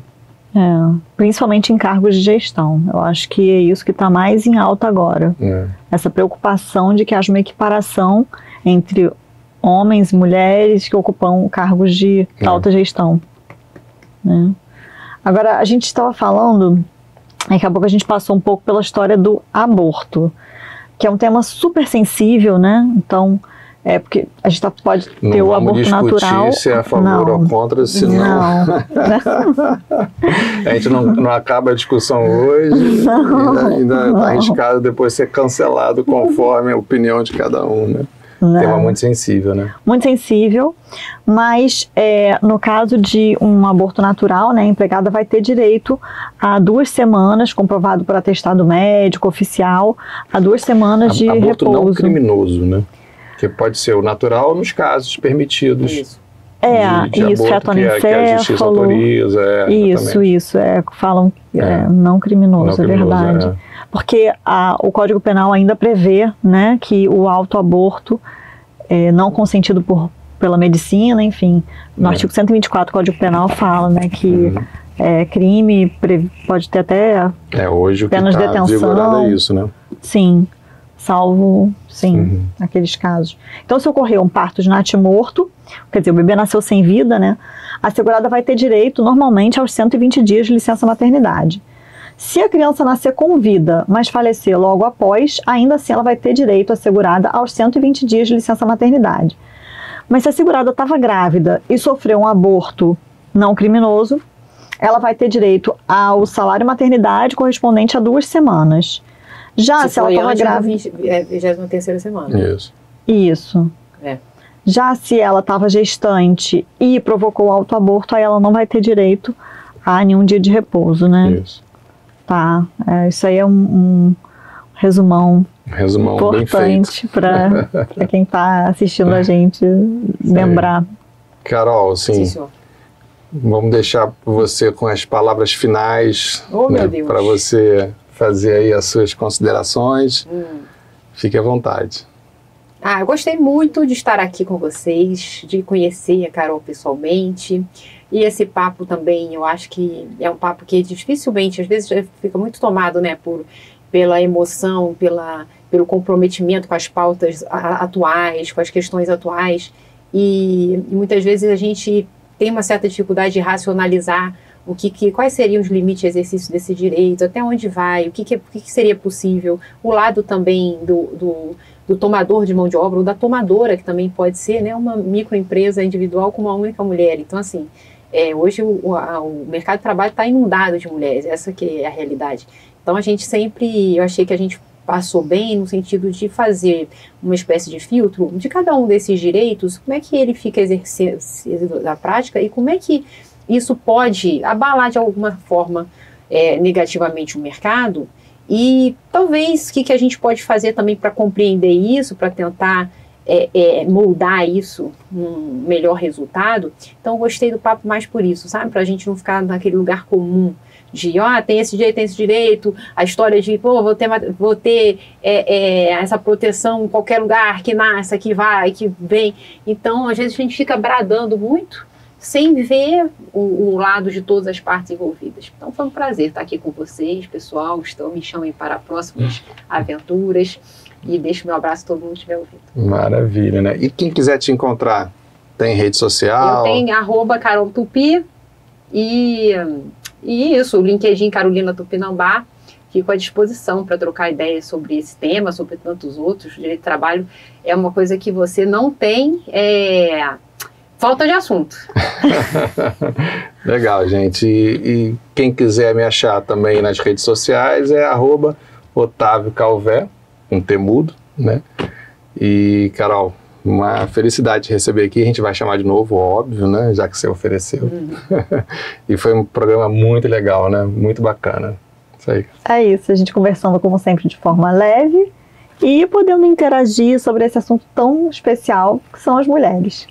Principalmente em cargos de gestão. Eu acho que é isso que está mais em alta agora. Essa preocupação de que haja uma equiparação entre homens e mulheres que ocupam cargos de alta gestão. Né? Agora, a gente estava falando, daqui a pouco a gente passou um pouco pela história do aborto, que é um tema super sensível, né? Então, porque a gente pode ter o aborto natural. Se é a favor ou contra, senão a gente não acaba a discussão hoje, ainda está arriscado depois ser cancelado conforme a opinião de cada um, né? Tema muito sensível, né? Muito sensível, mas no caso de um aborto natural, né, a empregada vai ter direito a 2 semanas, comprovado por atestado médico oficial, a 2 semanas de aborto repouso. Não criminoso, né? Que pode ser o natural nos casos permitidos. Isso, feto anencefalo. Que a justiça autoriza. Falam não criminoso, é verdade. Porque o Código Penal ainda prevê, né, que o autoaborto não consentido pela medicina, enfim, no artigo 124 do Código Penal fala, né, que crime, pode ter até hoje penas de detenção. Vigorado é isso, né? Sim. Salvo, aqueles casos. Então, se ocorrer um parto de natimorto, quer dizer, o bebê nasceu sem vida, né? A segurada vai ter direito, normalmente, aos 120 dias de licença maternidade. Se a criança nascer com vida, mas falecer logo após, ainda assim ela vai ter direito assegurada aos 120 dias de licença maternidade. Mas se a segurada estava grávida e sofreu um aborto não criminoso, ela vai ter direito ao salário maternidade correspondente a 2 semanas. Já se ela estava grávida... 23ª semana. Isso. Já se ela estava gestante e provocou autoaborto, aí ela não vai ter direito a nenhum dia de repouso, né? Isso. Tá. Isso aí é um resumão importante para quem está assistindo a gente lembrar. Carol, assim, vamos deixar você com as palavras finais, né, para você fazer aí as suas considerações. Fique à vontade. Eu gostei muito de estar aqui com vocês, de conhecer a Carol pessoalmente. E esse papo também, eu acho que é um papo que dificilmente, às vezes fica muito tomado, né, pela emoção, pelo comprometimento com as pautas atuais, com as questões atuais. E muitas vezes a gente tem uma certa dificuldade de racionalizar quais seriam os limites de exercício desse direito, até onde vai, o que seria possível, o lado também do tomador de mão de obra, ou da tomadora, que também pode ser, né, uma microempresa individual com uma única mulher. Então, assim, hoje o mercado de trabalho está inundado de mulheres, essa que é a realidade. Então, eu achei que a gente passou bem no sentido de fazer uma espécie de filtro de cada um desses direitos, como é que ele fica exercendo na prática e como é que isso pode abalar de alguma forma negativamente o mercado. E talvez o que a gente pode fazer também para compreender isso, para tentar moldar isso num melhor resultado. Então, eu gostei do papo mais por isso, sabe? Para a gente não ficar naquele lugar comum de, tem esse direito, a história de, vou ter essa proteção em qualquer lugar, que nasce, que vai, que vem. Então, às vezes a gente fica bradando muito, sem ver o lado de todas as partes envolvidas. Então foi um prazer estar aqui com vocês, pessoal. Me chamem para próximas aventuras e deixo meu abraço a todo mundo que estiver ouvindo. Maravilha, né? E quem quiser te encontrar, tem rede social? Eu tenho @CarolTupi e isso, o LinkedIn Carolina Tupinambá. Fico à disposição para trocar ideias sobre esse tema, sobre tantos outros. O direito de trabalho é uma coisa que você não tem... falta de assunto. Legal, gente. E quem quiser me achar também nas redes sociais é @OtávioCalvé, um T mudo, né? E, Carol, uma felicidade de receber aqui. A gente vai chamar de novo, óbvio, né? Já que você ofereceu. E foi um programa muito legal, né? Muito bacana. Isso aí. É isso, a gente conversando, como sempre, de forma leve e podendo interagir sobre esse assunto tão especial que são as mulheres.